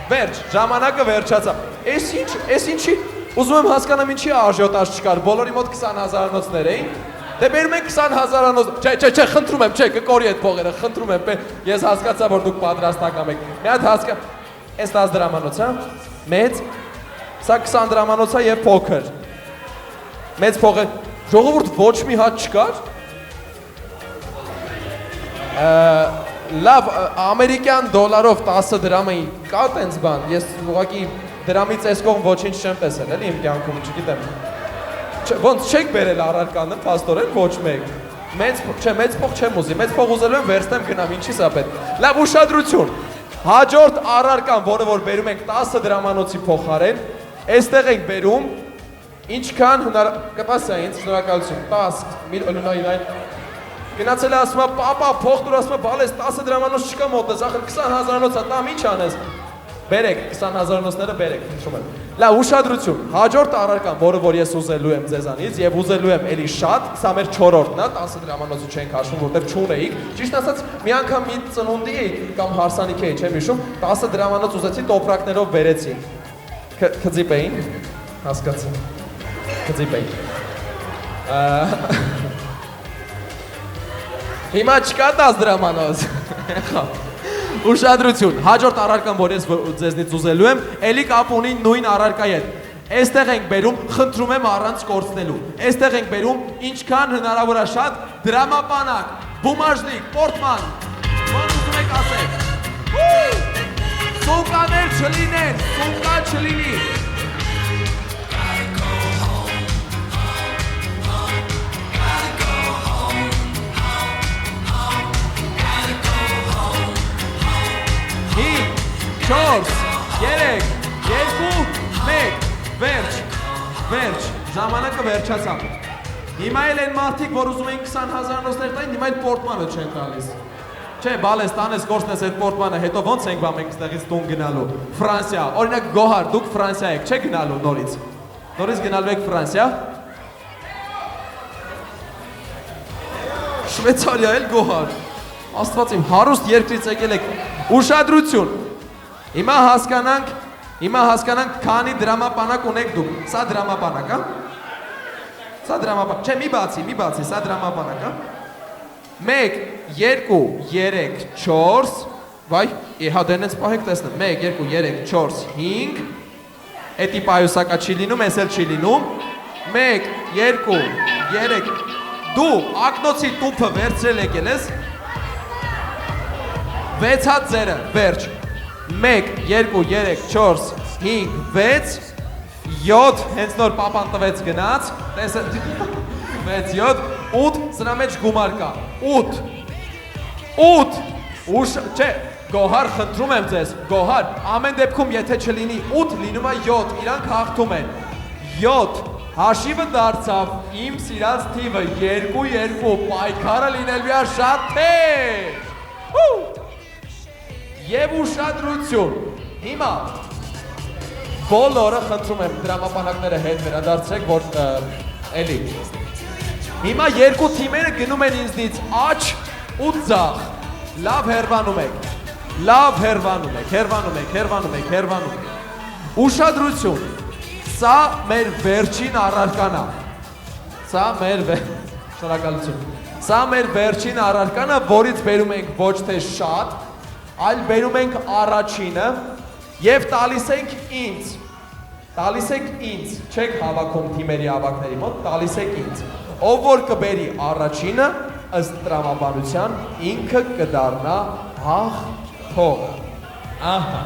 վերջ, ժամանակը վերջացավ, ես ինչի, ուզում եմ հասկանամ ինչի աժիոտաժ չկար, բոլորի մոտ 20,000-անոցներ էին, Դե բերում ենք 20,000-անոց, չէ, խնդրում եմ, չէ, կկորի այդ փողերը, խնդրում եմ, ես հասկացա, որ դուք պատրաստական եք, մի հատ հասկա, այս 10 դրամանոց, մեծ, սա 20 դրամանոց է և փոքր, մեծ փող է, ժողովուրդ ոչ մի հատ չկար, լավ, ամերիկյան դոլարով 10 դրամային, կա տենց բան, ես ուղղակի դրամից այս կողմ ոչինչ չեմ տեսել, էլի իմ կյանքում, չգիտեմ, Ոնց չեք բերել առարկանը, պաստորեն, ոչ մեկ, մեծ փող չեմ ուզի, մեծ փող ուզելու եմ վերցնեմ գնամ, ինչի սա պետք, լավ ուշադրություն, հաջորդ առարկան, որը որ բերում ենք 10 դրամանոցի փոխարեն, այստեղ ենք բերում, ինչքան կտասյա ինձ, շնորհակալություն, 10 գնացել է ասում է, պապա, փող դուր ասում է, բալես 10 դրամանոց չկա մոտես, ախր 20,000-անոց է, տամ ինչ անես, բերեք, 20,000-անոցները բերեք, խնդրում եմ, լավ ուշադրություն, հաջորդ առարկան, որը որ ես ուզելու եմ ձեզանից և ուզելու եմ էլի շատ, սա մեր 4-որդն է, 10 դրամանոցը չենք հաշվում, որտեղ չունեիք, ճիշտ ասած մի անգամ մի ծնունդի էի կամ հարսանիք էի, չեմ հիշում, 10 դրամանոց ուզեցի տոպրակներով բերեցի, քծիպ էին, հասկացա, քծիպ էին, հիմա չկա 10 դրամանոց, Ուշադրություն, հաջորդ առարկան, որ ես ձեզնից ուզելու եմ, էլի կապ ունի նույն առարկայի հետ։ Այստեղ ենք բերում, խնդրում եմ առանց կորցնելու։ Այստեղ ենք բերում ինչքան հնարավոր է շատ դրամապանակ, բումաժնիկ, պորտման։ Ո՞ր ուզում եք ասել։ Սունկաներ չլինեն, սունկա չլինի։ Չորս, երեք, երկու, մեկ, վերջ, ժամանակը վերջացավ։ Հիմա էլ են մարդիկ, որ ուզում էին 20,000 նոցներ տային, հիմա այդ պորտմանը չեն տալիս։ Չէ, բալես տանես, կորցնես այդ պորտմանը, հետո ոնց ենք բա մենք ստեղից տուն գնալու։ Ֆրանսիա, օրինակ Գոհար, դուք Ֆրանսիա եք, չեք գնալու նորից։ Նորից գնալու եք Ֆրանսիա։ Շվեյցարիա էլ Գոհար։ Աստված իմ, հարուստ երկրից եկել եք։ Ուշադրություն։ Հիմա հասկանանք քանի դրամապանակ ունեք դուք։ Սա դրամապանակ, հա? Սա դրամապանակ։ Չէ, մի բացի, սա դրամապանակ, հա? 1, 2, 3, 4, վայ, հա դենենց պահեք տեսնեմ, 1, 2, 3, 4, 5, էտի պայուսակա չի լինում, ես էլ չի լինում, 1, 2, 3, դու ակնոցի տուփը վերցրել եկել ես, 6 հատ ձերը, վերջ, 1, 2, 3, 4, 5, 6, 7, հենց նոր պապան տվեց գնաց, տեսը, 6, 7, 8, սրա մեջ գումար կա, 8, չէ, Գոհար, խնդրում եմ ձեզ, Գոհար, ամեն դեպքում եթե չլինի 8, լինում է 7, իրանք հաղթում են, 7, հաշիվը դարձավ, իմ սիրած թիվը, 2, պայքարը լինելու է շատ թեր, և ուշադրություն, հիմա, բոլորը խնդրում եմ դրամապանակները հետ վերադարձրեք, որ էլի, հիմա երկու թիմերը գնում են ինձնից աչ ու ձախ, լավ հերվանում եք, ուշադրություն, սա մեր վերջին առարկանա, սա մեր վերջին առարկանա, որից բերում ենք ոչ թե շատ, այլ բերում ենք առաջինը և տալիս ենք ինձ, չեք հավաքում թիմերի ավակների մոտ, տալիս եք ինձ, ով որ կբերի առաջինը, ըստ տրամաբանության, ինքը կդառնա հաղթողը, ահա,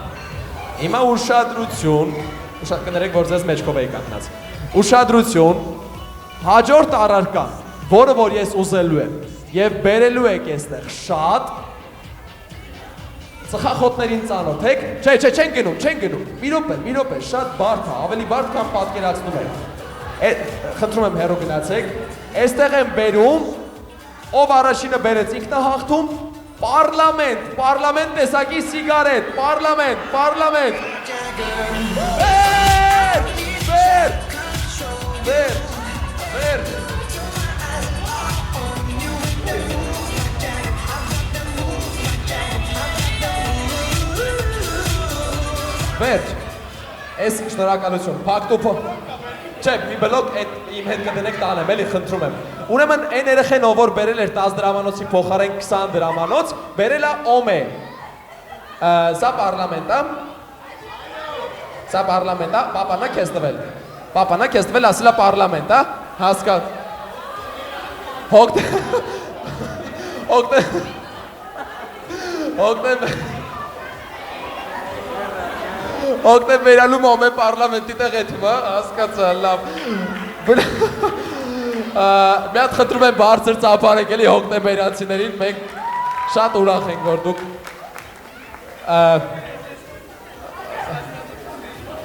հիմա ուշադրություն, կներեք, որ ձեզ մեջքով էի կանգնած, ուշադրություն, հաջորդ առարկան, որը որ ես ուզելու եմ, և բերելու եք եստեղ շատ, ծխախոտներին ծանոթ եք, չեն գնում, մի րոպե, շատ բարդ է, ավելի բարդ կան պատկերացնում եք, խնդրում եմ հեռու գնացեք, այստեղ եմ բերում, ով առաջինը բերեց ինքն է հաղթում, պարլամենտ տեսակի սիգարետ, պարլամենտ, վերջ, ես շնորհակալություն, փակ տուփը, չէ, մի բլոկ իմ հետ կդնեք տանեմ, էլի խնդրում եմ, ուրեմն այն երեխեն ով որ բերել էր 10 դրամանոցի փոխարեն 20 դրամանոց, բերել է օմե, սա պարլամենտ է, պապանա քեզ տվել, ասել է պարլամենտ, հասկա, Օգտեմբերալու մոմ է պարլամենտի տեղ էթում, հասկացա, լավ, մի հատ խնդրում եմ բարձր ծապարեք էլի օգտեմբերացիներին, մենք շատ ուրախ ենք, որ դուք,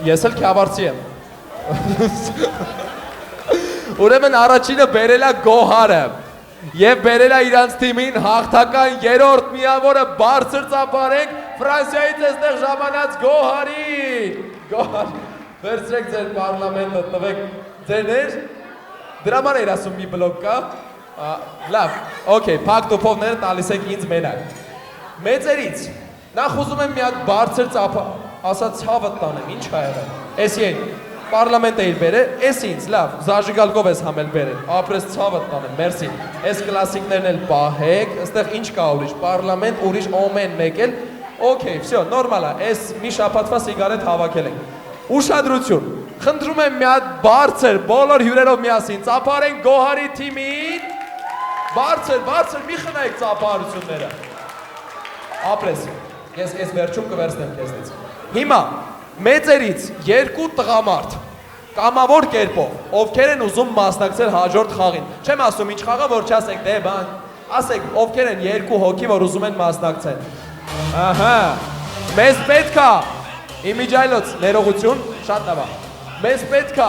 ես էլ քյավարցի եմ, ուրեմն առաջինը բերել է Գոհարը, և բերել է իրանց թիմին հաղթական երորդ միավորը բարձր ծապարեք Ֆրանսիայից էստեղ ժամանած Գոհարին, վերցրեք ձեր պարլամենտը, տվեք ձերներ, դրա ման էր ասում մի բլոկ կա, լավ, ոքեյ, պակ տուփովները տալիս եք ինձ մենակ, մեծերից, նախ ուզում եմ մի հատ բարձր ծապա, ասա ցավը տանեմ, ինչ կա եղել, ես յեն, Պարլամենտ էիր բերել, էս ինձ, լավ, զաժիգալկով ես համել բերել, ապրես ցավը տանեմ, մերսի, էս կլասիկներն էլ պահեք, այստեղ ինչ կա ուրիշ, պարլամենտ, ուրիշ օմեն մեկ էլ, օքեյ, վсё, նորմալ է, էս մի շաբաթվա սիգարետ հավաքել ենք, ուշադրություն, խնդրում եմ մի հատ բարձր, բոլոր հյուրերով միասին, ծափարենք Գոհարի թիմին, բարձր, մի խնայեք ծափարությունները, ապրես, ես վերջում կվերցնեմ քեզնից, հիմա, մեծերից երկու տղամարդ կամավոր կերպով, ովքեր են ուզում մասնակցել հաջորդ խաղին։ Չեմ ասում ինչ խաղա, որ չասեք դե բան, ասեք ովքեր են երկու հոգի, որ ուզում են մասնակցել։ Ահա, մեզ պետք է, իմիջայլոց ներողություն, շատ լավ է, մեզ պետք է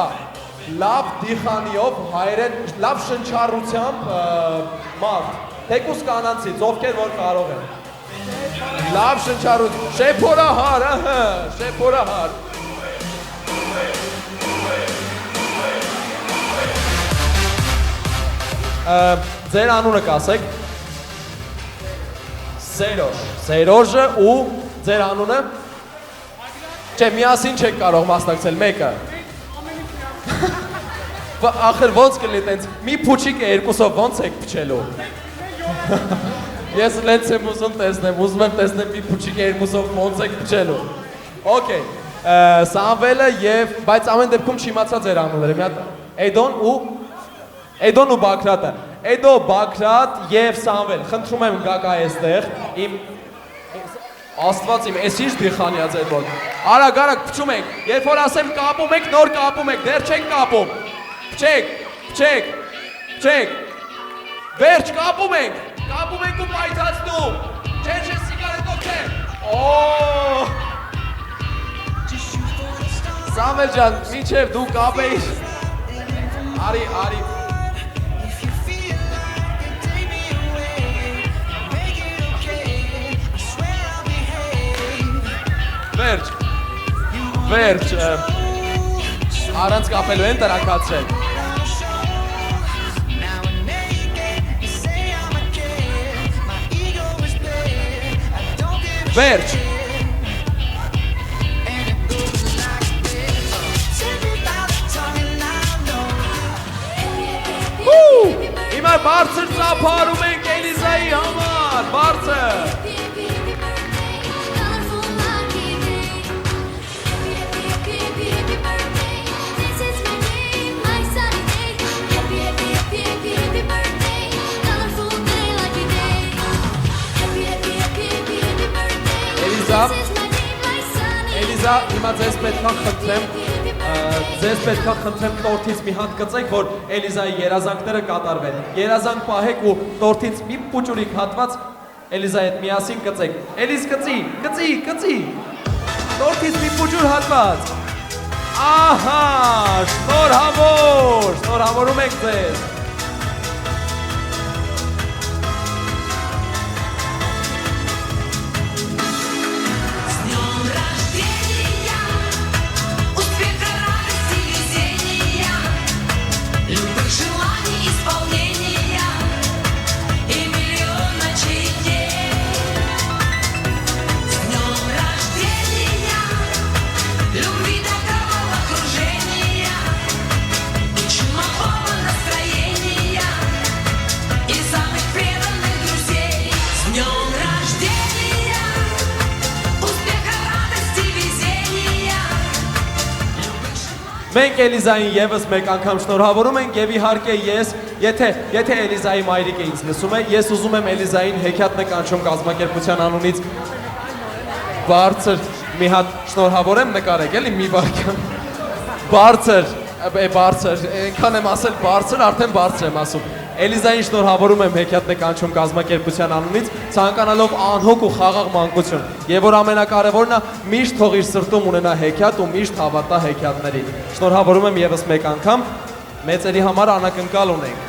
լավ դիխանիով հայերեն, լավ շնչառությամբ մարդ, թեկուս կանանցից, ովքեր որ կարող են։ Լավ շնչառություն, շեփորահար, ահա, շեփորահար։ Ձեր անունը կասեք։ Սերոժը ու ձեր անունը։ Չէ, միասին չեք կարող մասնակցել, մեկը։ Ախր ոնց կլինի տենց, մի փուչիկ է երկուսով ոնց եք փչելու։ Ես լենց եմ ուզում տեսնեմ մի փուչիկ երկուսով ոնց եք փչելու։ Okay, Սամվելը եւ բայց ամեն դեպքում չիմացա ձեր անունները։ Մի հատ Էդոն ու Բաքրատը։ Էդո, Բաքրատ եւ Սամվել, խնդրում եմ գաք այստեղ։ Իմ Աստված իմ, էս ինչ դիխանիա ձեր մոտ։ Արագ փչում եք։ Երբ որ ասեմ կապում եք, նոր կապում եք, դեռ չեք կապում։ Փչեք։ Վերջ կապում ենք։ Կապում ենք ու պայթացնում, չէ սիգարետով չէ, Սամվել ջան, մինչև դու կապեիր, արի, վերջ, առանց կապելու են տրակացրել, Վերջ Հիմա բարձր ծափարում ենք Էլիզայի համար, բարձր Էլիզա, հիմա ձեզ պետք է խնդրեմ տորթից մի հատ կծեք, որ Էլիզայի երազանքները կատարվեն։ Երազանք պահեք ու տորթից մի պուճուրիկ հատված Էլիզայի հետ միասին կծեք։ Էլիզ կծի։ Տորթից մի պուճուր հատված։ Ահա, շնորհավորում ենք ձեզ։ Մենք Էլիզային եւս մեկ անգամ շնորհավորում ենք եւ իհարկե ես, եթե Էլիզայի մայրիկը ինձ լսում է, ես ուզում եմ Էլիզային հեքիաթ նկանչում կազմակերպության անունից բարձր մի հատ շնորհավորեմ նկարեք, էլի մի վարքյան։ Բարձր, այնքան եմ ասել բարձր, արդեն բարձր եմ ասում։ Էլիզային շնորհավորում եմ հեքիաթ նկանչում կազմակերպության անունից, ցանկանալով անհոգ ու խաղաղ մանկություն։ Եվ որ ամենակարևորն է, միշտ թող իր սրտում ունենա հեքիաթ ու միշտ հավատա հեքիաթներին։ Շնորհավորում եմ եւս մեկ անգամ, մեծերի համար անակնկալ ունենք։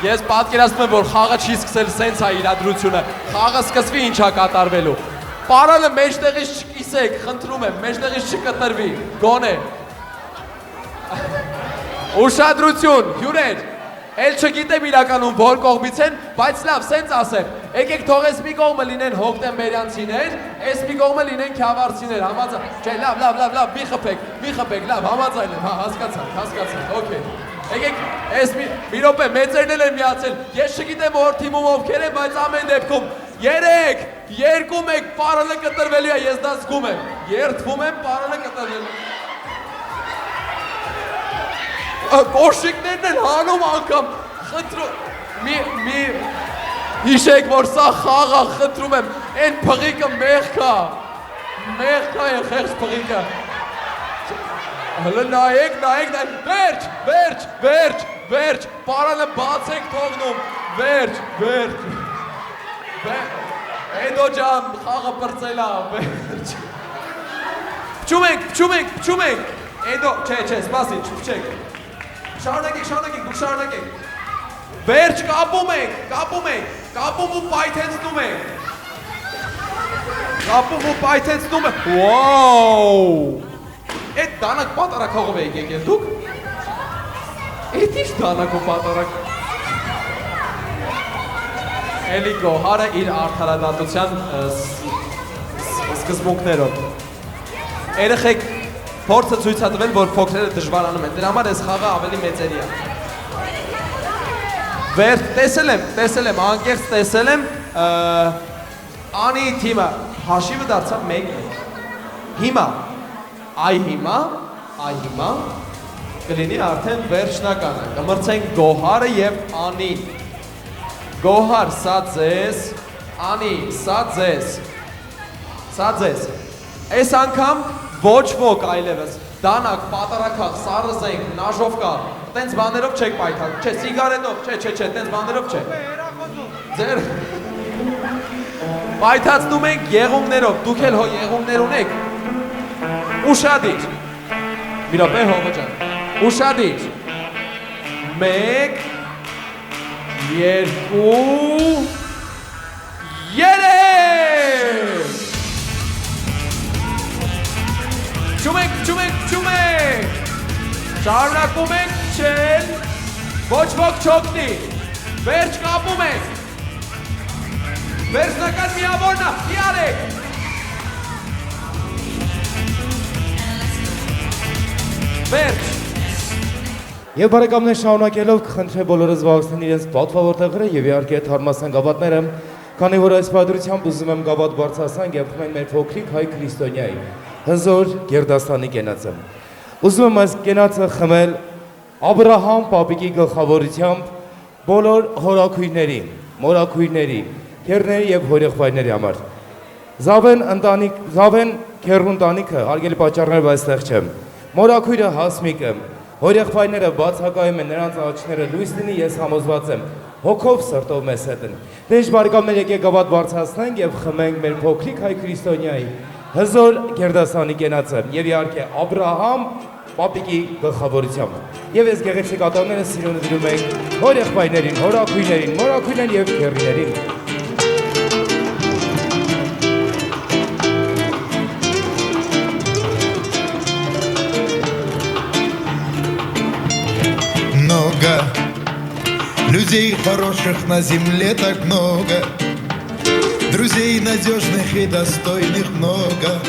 Ես պատկերացնում եմ, որ խաղը չի սկսել սենց է իրադրությունը, խաղը սկսվի ինչա կատարվելու։ Պարանը մեջտեղից չկիսեք, խնդրում եմ, մեջտեղից չկտրվի, գոնե։ Ուշադրություն, հյուրեր, էլ չգիտեմ իրականում որ կողմից են, բայց լավ, սենց ասեմ, Եկեք թող ես մի կողմը լինեն հոկտեմբերյանցիներ, ես մի կողմը լինեն քյավառցիներ, համաձայն։ Չէ, լավ, մի խփեք, լավ, համաձայն եմ, հա, հասկացանք, օքեյ։ Եկեք, ես մի րոպե, մեծերն էլ են միացել, ես չգիտեմ որ թիմում ովքեր են, բայց ամեն դեպքում 3, 2-1, պարանը կտրվելու է, ես դա զգում եմ, երդվում եմ, պարանը կտրվելու։ Կոշիկներն են հանում անգամ, խնդրում, մի հիշեք, որ սա խաղ է, խնդրում եմ, են փղիկը մեղք է են խեղճ փղիկը։ Հլը նայեք, վերջ, պարանը բաց եք թողնում, վերջ, Էդո ջան, խաղը պրծել է, վերջ։ Փչում ենք, Էդո, չէ, սպասի, չփչեք։ Շարունակեք, դուք շարունակեք։ Վերջ կապում ենք, կապում ու պայթեցնում ենք, Վաու։ Էդ դանակ պատարակողով եք եկել դուք։ Էդ ինչ դանակ ու պատարակ։ Էլի Գոհարը իր արդարադատության սկզբունքներով։ Երեխեք փորձը ցույց է տվել, որ փոքրերը դժվարանում են, դրա համար այս խաղը ավելի մեծերի է։ Վեր տեսել եմ, անկեղծ տեսել եմ, Անի թիմը հաշիվը դարձավ 1-1։ Հիմա կլինի արդեն վերջնականը, կմրցենք Գոհարը և Անին։ Գոհար, սա ձեզ, Անի, սա ձեզ։ Այս անգամ ոչ ոք այլևս, դանակ, պատարակախ, սարզենք, նաժովկա, տենց բաներով չեք պայթակ, չէ, սիգարետով, չէ, տենց բաներով չէ։ Ձեր պայթացնում ենք եղունգներով, դուք էլ եղունգներ ունեք։ Ուշադիր, մի րոպե հողը ջան, ուշադիր, 1, 2, 3 Փչում ենք, շարունակում ենք չել, ոչ ոք չօգնի, վերջ կապում ենք, վերջնական միավորնա, մի արեք, վերջ։ Եվ բարեկամներ շարունակելով կխնդրե բոլորը զբաղեցնեն իրենց պատվավոր տեղերը եւ իհարկե թարմացան գավաթները, քանի որ այս պատրությամբ ուզում եմ գավաթ բարձրացնենք եւ խմենք մեր փոքրիկ հայ քրիստոնյայի հզոր Գերդաստանի կենացը։ Ուզում եմ այս կենացը խմել Աբրահամ պապիկի գլխավորությամբ բոլոր հորաքույրների, մորաքույրների, քերների եւ հորեղբայրների համար։ Զավեն քերու ընտանիքը հարգելի պատճառներով այստեղ չեմ։ Մորաքույրը Հասմիկը, հորեղբայրները բացակայում են, նրանց աչքները լույս լինի, ես համոզված եմ, հոգով սրտով մեզ հետ են։ Դեժ բարեկամներ եկեք գավաթ բարձրացնենք եւ խմենք մեր փոքրիկ հայ քրիստոնյայի հզոր Գերդաստանի կենացը եւ իհարկե Աբրահամ պապիկի գլխավորությամբ։ Եվ այս գեղեցիկ ատամները սիրուն դրում ենք հորեղբայրներին, հորաքույրներին, մորաքույրներին եւ քերիներին։ Много людей хороших на земле так много, друзей надежных и достойных много,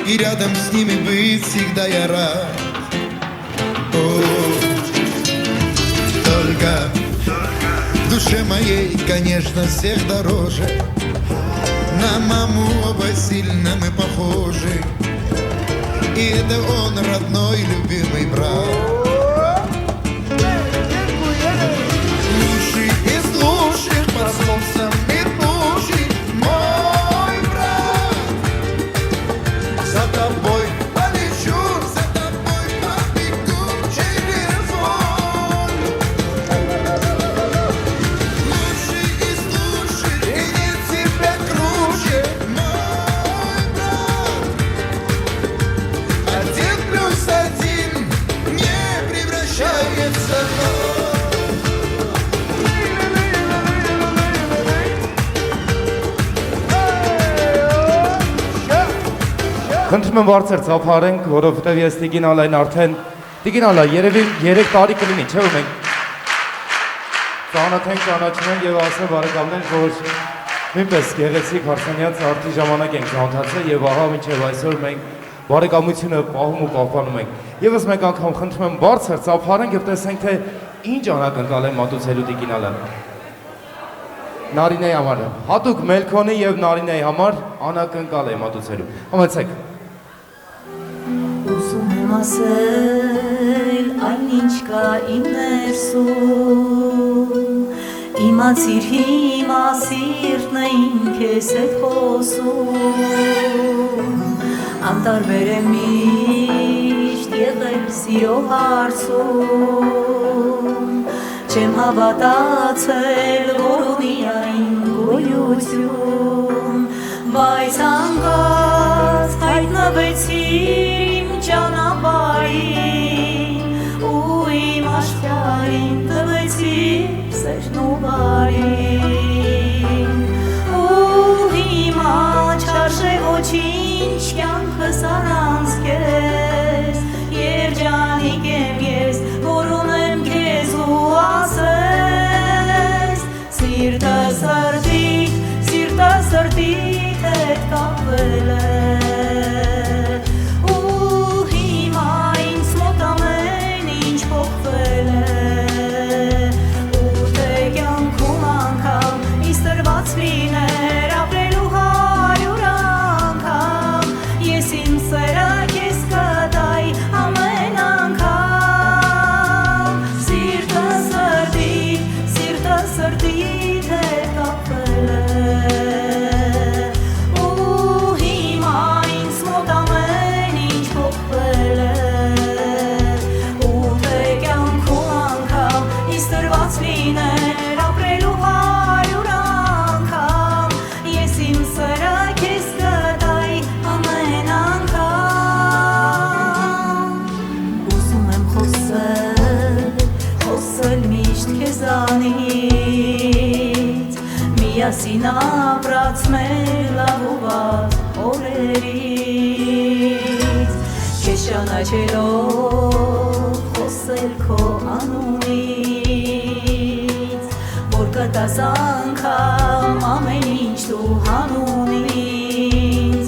и рядом с ними быть всегда я рад. Только в душе моей, конечно, всех дороже, на маму оба сильно мы похожи, и это он, родной, любимый брат. Слушай, под солнцем идущий мой брат, за тобой полечу, за тобой побегу через волю. Слушай и слушай, и нет тебя круче, мой брат. 1+1 не превращается в ноль. Խնդրում եմ բարձր ծափարենք, որովհետև ես Տիգին Ալային արդեն Տիգին Ալա երևի 3 տարի կլինի, չէ՞ ու մենք Ծանոթենք, ճանաչում ենք եւ ասեմ բարեկամներ, որ նույնպես գեղեցիկ հարսանյաց արդի ժամանակ ենք ծանոթացել եւ ահա մինչեւ այսօր մենք բարեկամությունը պահում ու պահպանում ենք։ Եվս մեկ անգամ խնդրում եմ բարձր ծափարենք եւ տեսենք թե ինչ անակնկալ է մատուցելու տիկինալը։ Նարինեի համար, հատուկ Մելքոնի եւ Նարինեի համար անակնկալ է մատուցելու։ Համեցեք։ Ուզում եմ ասել, այնինչ կա իմ ներսում, իմացիր հիմա սիրտն է իմ քեզ հետ խոսում, անտարբեր եմ միշտ եղել սիրո հարցում, չեմ հավատացել, որ ունի այն գոյություն, բայց անկած հայտնվեցի ճանապարհին ու իմ աշխարհին տվեցիր սերն ու բարին ու հիմա չարժե ոչինչ կյանքս առանց քեզ երջանիկ եմ ես որ ունեմ քեզ ու ասես սիրտս սրտիդ հետ կապվել է Միասին ապրած մեր լավ ու վատ օրերից Քեզ ճանաչելով խոսել քո անունից Որ կտաս անգամ ամեն ինչ դու հանունից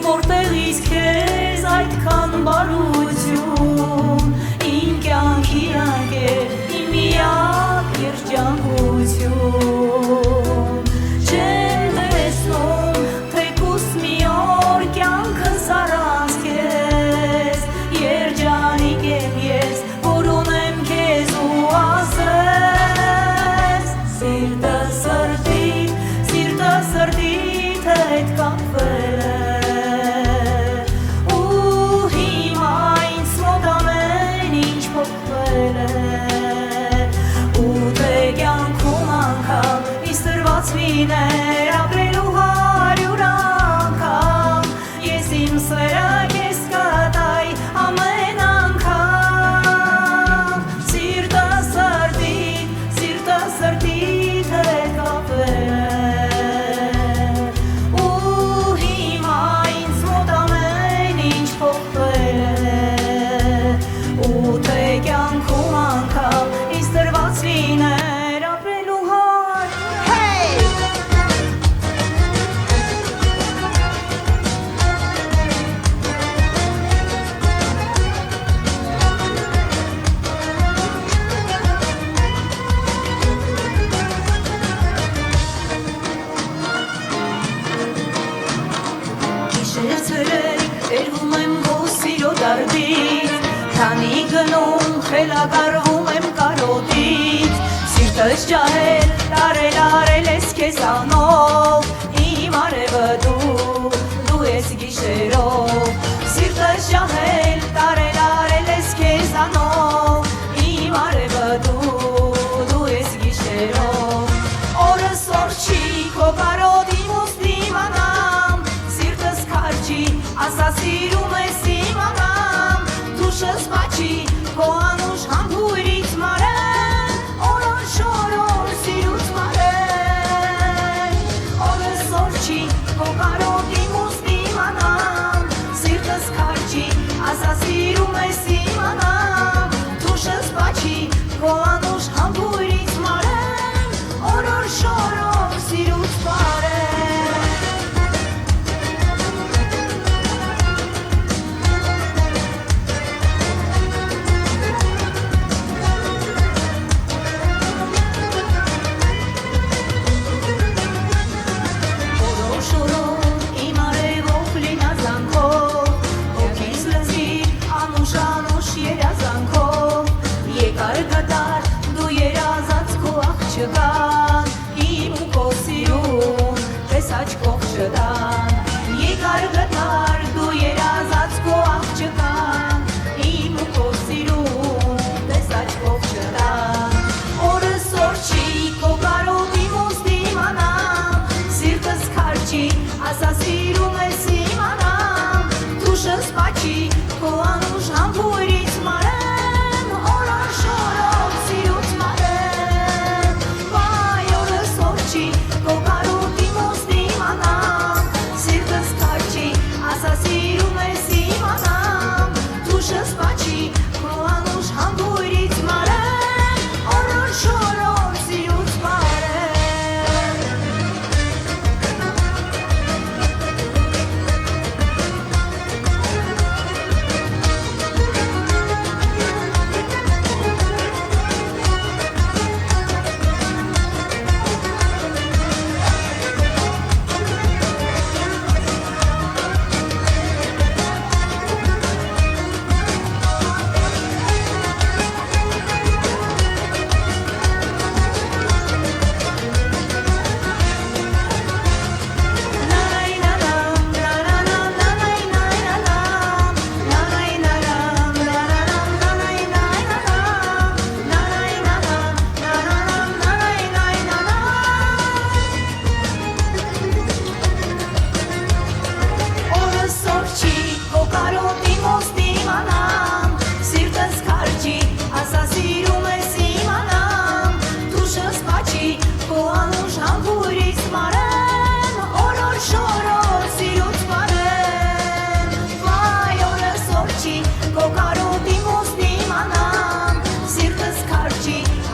Որտեղից քեզ այդքան բարություն Իմ կյանքի անկեր, իմ միակ երջանկություն Չեմ տեսնում, թեկուս մի օր կյանքս առանց քեզ Երջանիկ եմ ես, որ ունեմ քեզ ու ասես Սիրտս սրտիդ հետ կապվել է Ու հիմա ինձ մոտ ամեն ինչ փոխվել է Լիներ ապրելու 100 անգամ Ես իմ սերը քեզ կտայ ամեն անգամ Սիրտս սրտիդ հետ կապվել է Ու հիմա ինձ մոտ ամեն ինչ փոխվել է Ու թե կյանքում անգամ ինձ տրված լիներ Երվում եմ քո սիրո դարդից Քանի գնում խելագարվում եմ կարոտից Սիրտս ջահել, տարել ես քեզանով Իմ արևը դու ես գիշերով Սիրտս ջահել, տարել ես քեզանով Իմ արևը դու ես գիշերով Օրս օր չի քո կարոտի մուսլիմանամ Սիրտս քարջի Ասա սիրում ես իմ անգամ, դուշս բաչի, քո անուշ համբույրից մարեն, օրոր սիրուց մարեն, օրս օր չի, քո կարոտի մուսլիմ անամ, սիրտս քարջի, ասա սիրում ես իմ անգամ, դուշս բաչի, քո գտար դու երազած քո աղջկան իմ ու քո սիրուն պես աչքով չդան Եկար գտար դու երազած քո աղջկան իմ ու քո սիրուն պես աչքով չդան Օրս օր չի քո կարոտի մոս դիմանամ Սիրտս քարչի ասա սիրում ես իմանամ Դուշս պաչի քո անուշ համբուրից մարեմ Օրան շորով սիրուց մարեմ Վայ օրս օր չի քո կարոտի մոս դիմանամ Սիրտս քարչի ասա սիրում ես իմանամ Դուշս պաչի քո անուշ համբուրից մարեմ Օրան շորով սիրուց մարեմ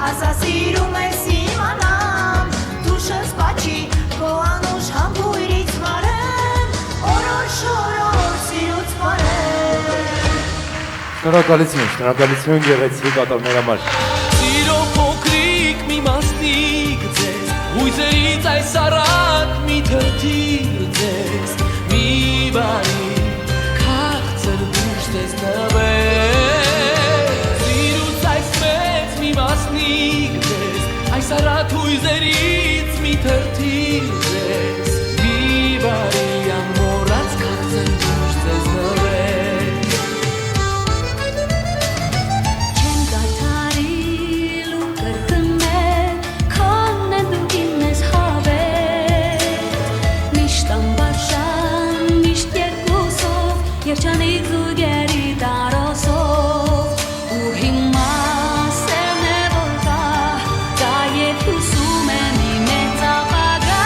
Ասա սիրում ես իմանամ Դուշս պաչի քո անուշ համբույրից մարեմ Օրոր շորոր սիրուց մարեմ Շնորհակալություն գեղեցիկ կատարումների համար Սիրո փոքրիկ մի մասնիկ ձեզ Հույզերից այս առատ մի թրթիր ձեզ Մի բարի քաղցր դուշ ձեզ նվեր Սիրուց այս մեծ մի մասնիկ ձեզ Այս առատ հույզերից մի թրթիր ձեզ Մի բարի ամորած քաղցր դուշ ձեզ նվեր Չեմ կատարիլ ու կրկնել Քան են դու իննես հավեր Միշտ ամբարշան, միշտ երկուսով Երջանիկ զուգերի տարոսով Ու հիմա սերն է որ կա Կա ետ հուսում է մի մեծ ապագա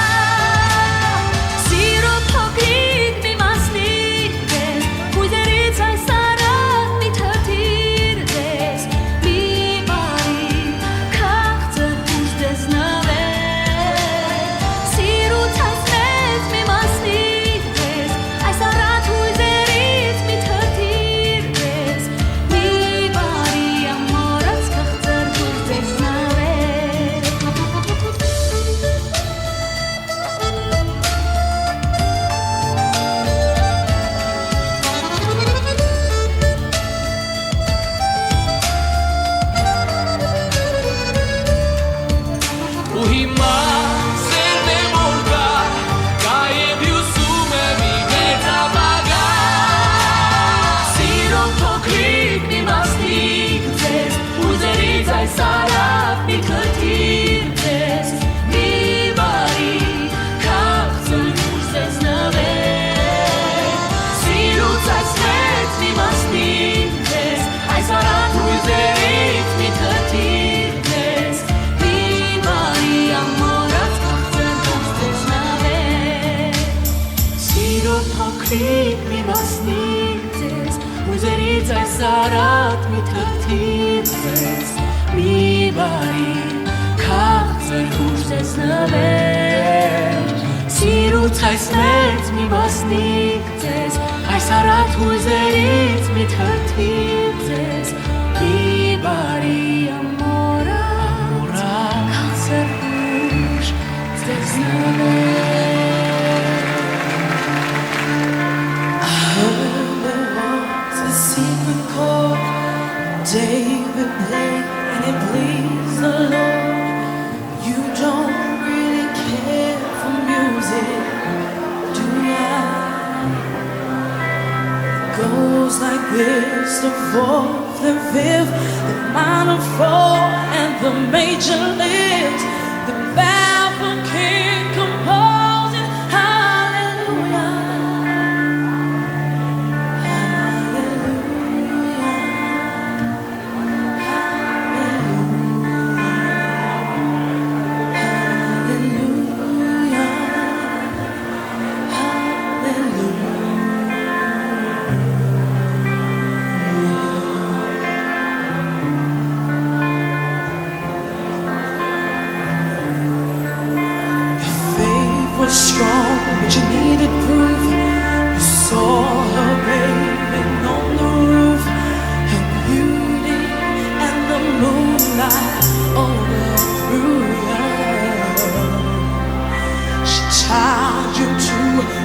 Սիրո փոքրիկ մի մասնիկ ձեզ Հույզերից այս առատ մի թրթիր ձեզ Մի բարի քաղցր դուշ ձեզ նվեր Սիրուց այս մեծ մի մասնիկ ձեզ Այս առատ հույզերից մի թրթիր ձեզ Մի բարի ամորած քաղցր դուշ ձեզ նվեր Ու հիմա սերն է որ կա Կա և հյուսում է մի մեծ ապագա Սիրո փոքրիկ մի մասնիկ ձեզ Հույզերից այս առատ մի քթիր ձեզ Մի բարի քաղցր դուշ ձեզ նվեր Սիրուց այս մեծ մի մասնիկ ձեզ Այս առատ հույզերից մի քթիր ձեզ Մի բարի ամորած քաղցր դուշ ձեզ նվեր Սիրո փոքրիկ մի մասնիկ ձեզ Հույզերից այս առատ մի թրթիր ձեզ Մի բարի քաղցր դուշ ձեզ նվեր Սիրուց այս մեծ մի մասնիկ ձեզ Այս առատ հույզերից մի թրթիր ձեզ Մի բարի ամորած քաղցր դուշ ձեզ նվեր David played and it bleeds first, the fourth, the fifth, the minor fall, and the major lift. The baffled king composing hallelujah. Strong, but you needed proof. You saw her bathing on the roof, her beauty and the moonlight overthrew you. She tied you to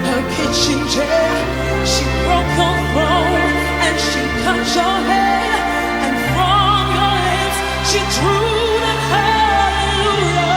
her kitchen chair. She broke your throne and she cut your hair, and from your lips she drew the hallelujah.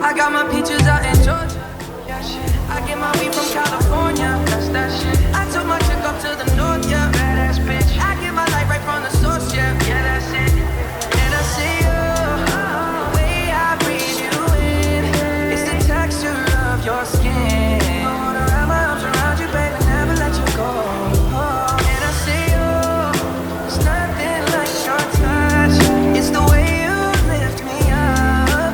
I got my peaches out in Georgia. Yeah, shit. I get my weed from California. That's that shit. I took my chick up to the north, yeah. Badass bitch. I get my light right from the source, yeah. Yeah, that's it. And I see you, the way I breathe you in. It's the texture of your skin. I wanna wrap my arms around you, baby, never let you go. And I see you, it's nothing like your touch. It's the way you lift me up.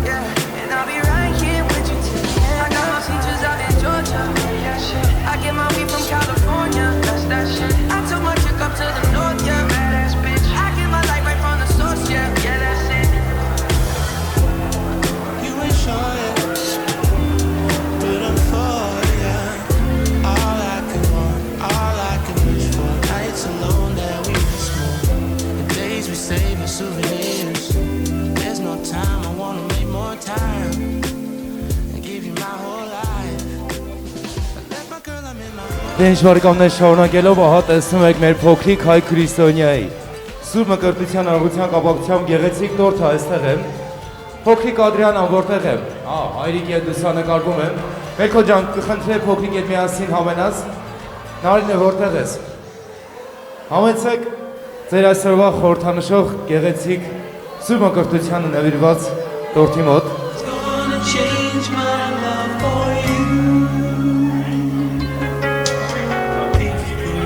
Yeah, and I'll be right here with you till the end. I got my peaches out in Georgia. Yeah, shit. I get my weed from California. That's that shit. I took my chick up to the north, yeah. Badass bitch. I get my light right from the source, yeah. Yeah, that's it. You ain't sure yet, but I'm for ya. All I could want, all I could wish for. Nights alone that we miss more. The days we save as souvenirs. There's no time, I wanna make more time and give you my whole life. I left my girl, I'm in my phone. Դե շարկաններ շարունակելով ահա տեսնում եք մեր փոքրիկ հայ քրիստոնյայի Սուրբ Մկրտության արարության կապակցությամբ գեղեցիկ տորթը այստեղ եմ Փոքրիկ Ադրիանան որտեղ է հայրիկի հետ լուսանկարվում եմ Մելքո ջան կխնդրեմ փոքրիկ հետ միասին համենաս Նարինե որտեղ ես Համեցեք ձեր այսօրվա խորհրդանշող գեղեցիկ Սուրբ Մկրտությանը նվիրված տորթի մոտ Gonna change my love for you. If you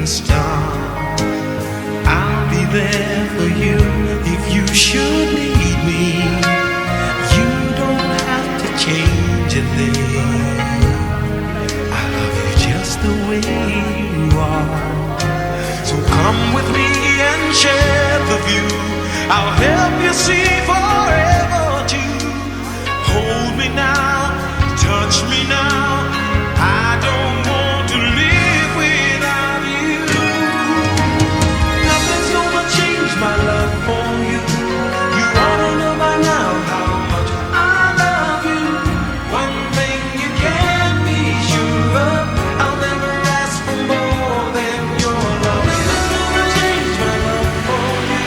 a star. I'll be there for you if you should need me. You don't have to change a thing. I love you just the way you are. So come with me and share the view. I'll help you see forever too. Hold me now, touch me now. I don't want to live without you. Nothing's gonna change my love for you. You ought to know by now how much I love you. One thing you can be sure of, I'll never ask for more than your love. Nothing's gonna change my love for you.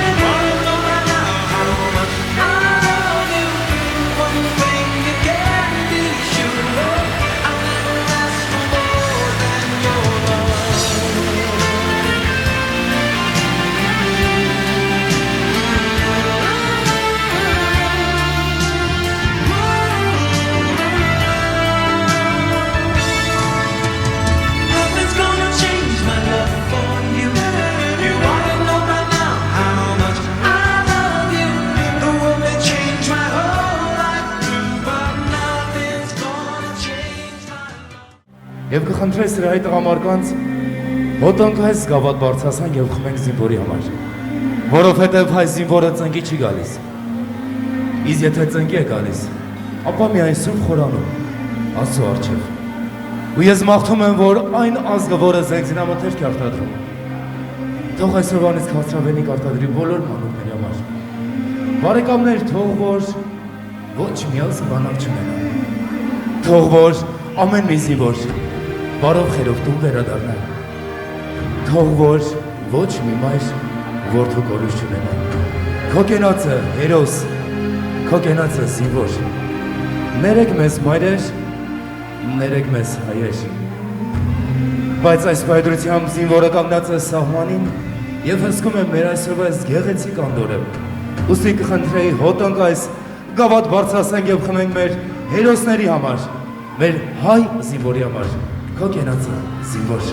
You ought to know by now how much I love you. One thing you can be sure of, I'll never ask for more than your love. Nothing's gonna change my love for you. You ought to know by now how much I love you. The world may change my whole life through, but nothing's gonna change my love. Եվ կխնդրեմ սրահի տղամարդկանց հոտանք այս գավաթ բարձրացան եւ խմենք զինվորի համար, որովհետեւ հայ զինվորը ծնկի չի գալիս։ Իսկ եթե ծնկի է գալիս, ապա միայն սուրբ խորանում Աստծո առջև։ Ու ես մաղթում եմ, որ այն ազգը, որը զենզինամթերք է արտադրում, թող այսօրվանից քաղցրավենիք արտադրի բոլոր մանուկների համար։ Բարեկամներ, թող որ ոչ մի ազգ բանակ չունենա։ Թող որ ամեն մի զինվոր բարով խերով տուն վերադառնա։ Թող որ ոչ մի մայր որդու կորուս չունենա։ Քո կենացը հերոս, քո կենացը զինվոր։ Ներեք մեզ մայրեր, ներեք մեզ հայեր։ Բայց այս պայդրությամբ զինվորը կանգնած է սահմանին եւ հսկում է մեր այսօրվա այս գեղեցիկ անդորը։ Ուստի կխնդրեի հոտանք այս գավաթ բարձրացնենք եւ խմենք մեր հերոսների համար, մեր հայ զինվորի համար։ Քո կենացը զինվոր։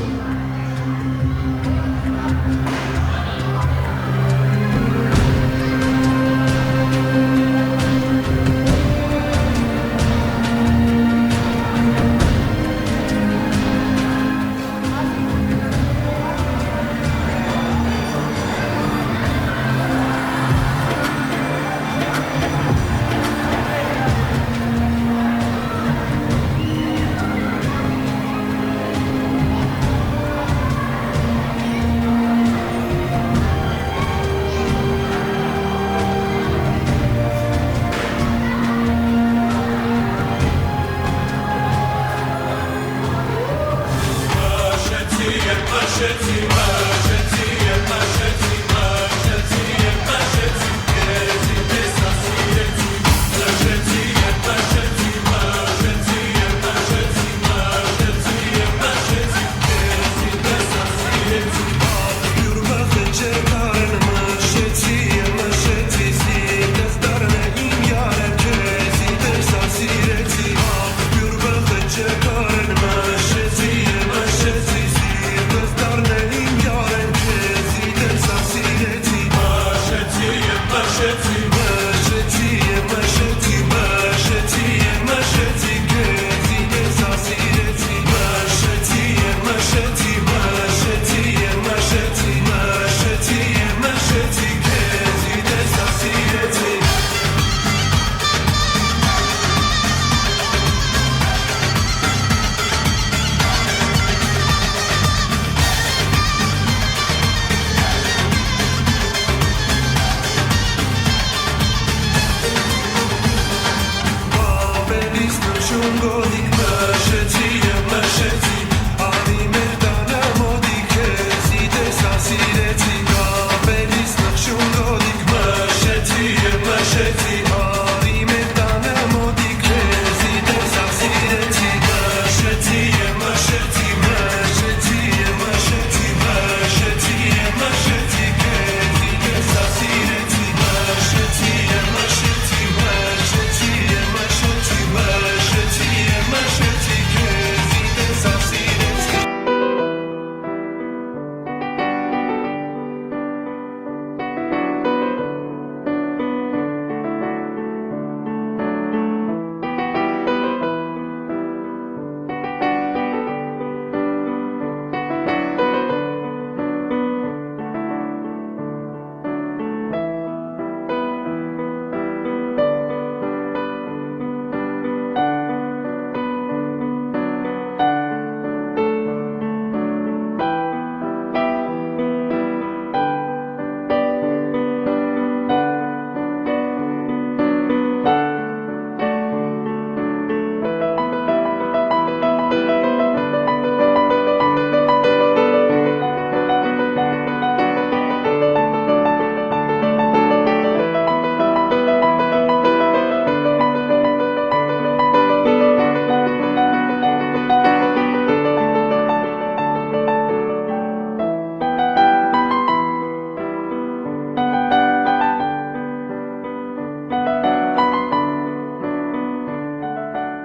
Lungo di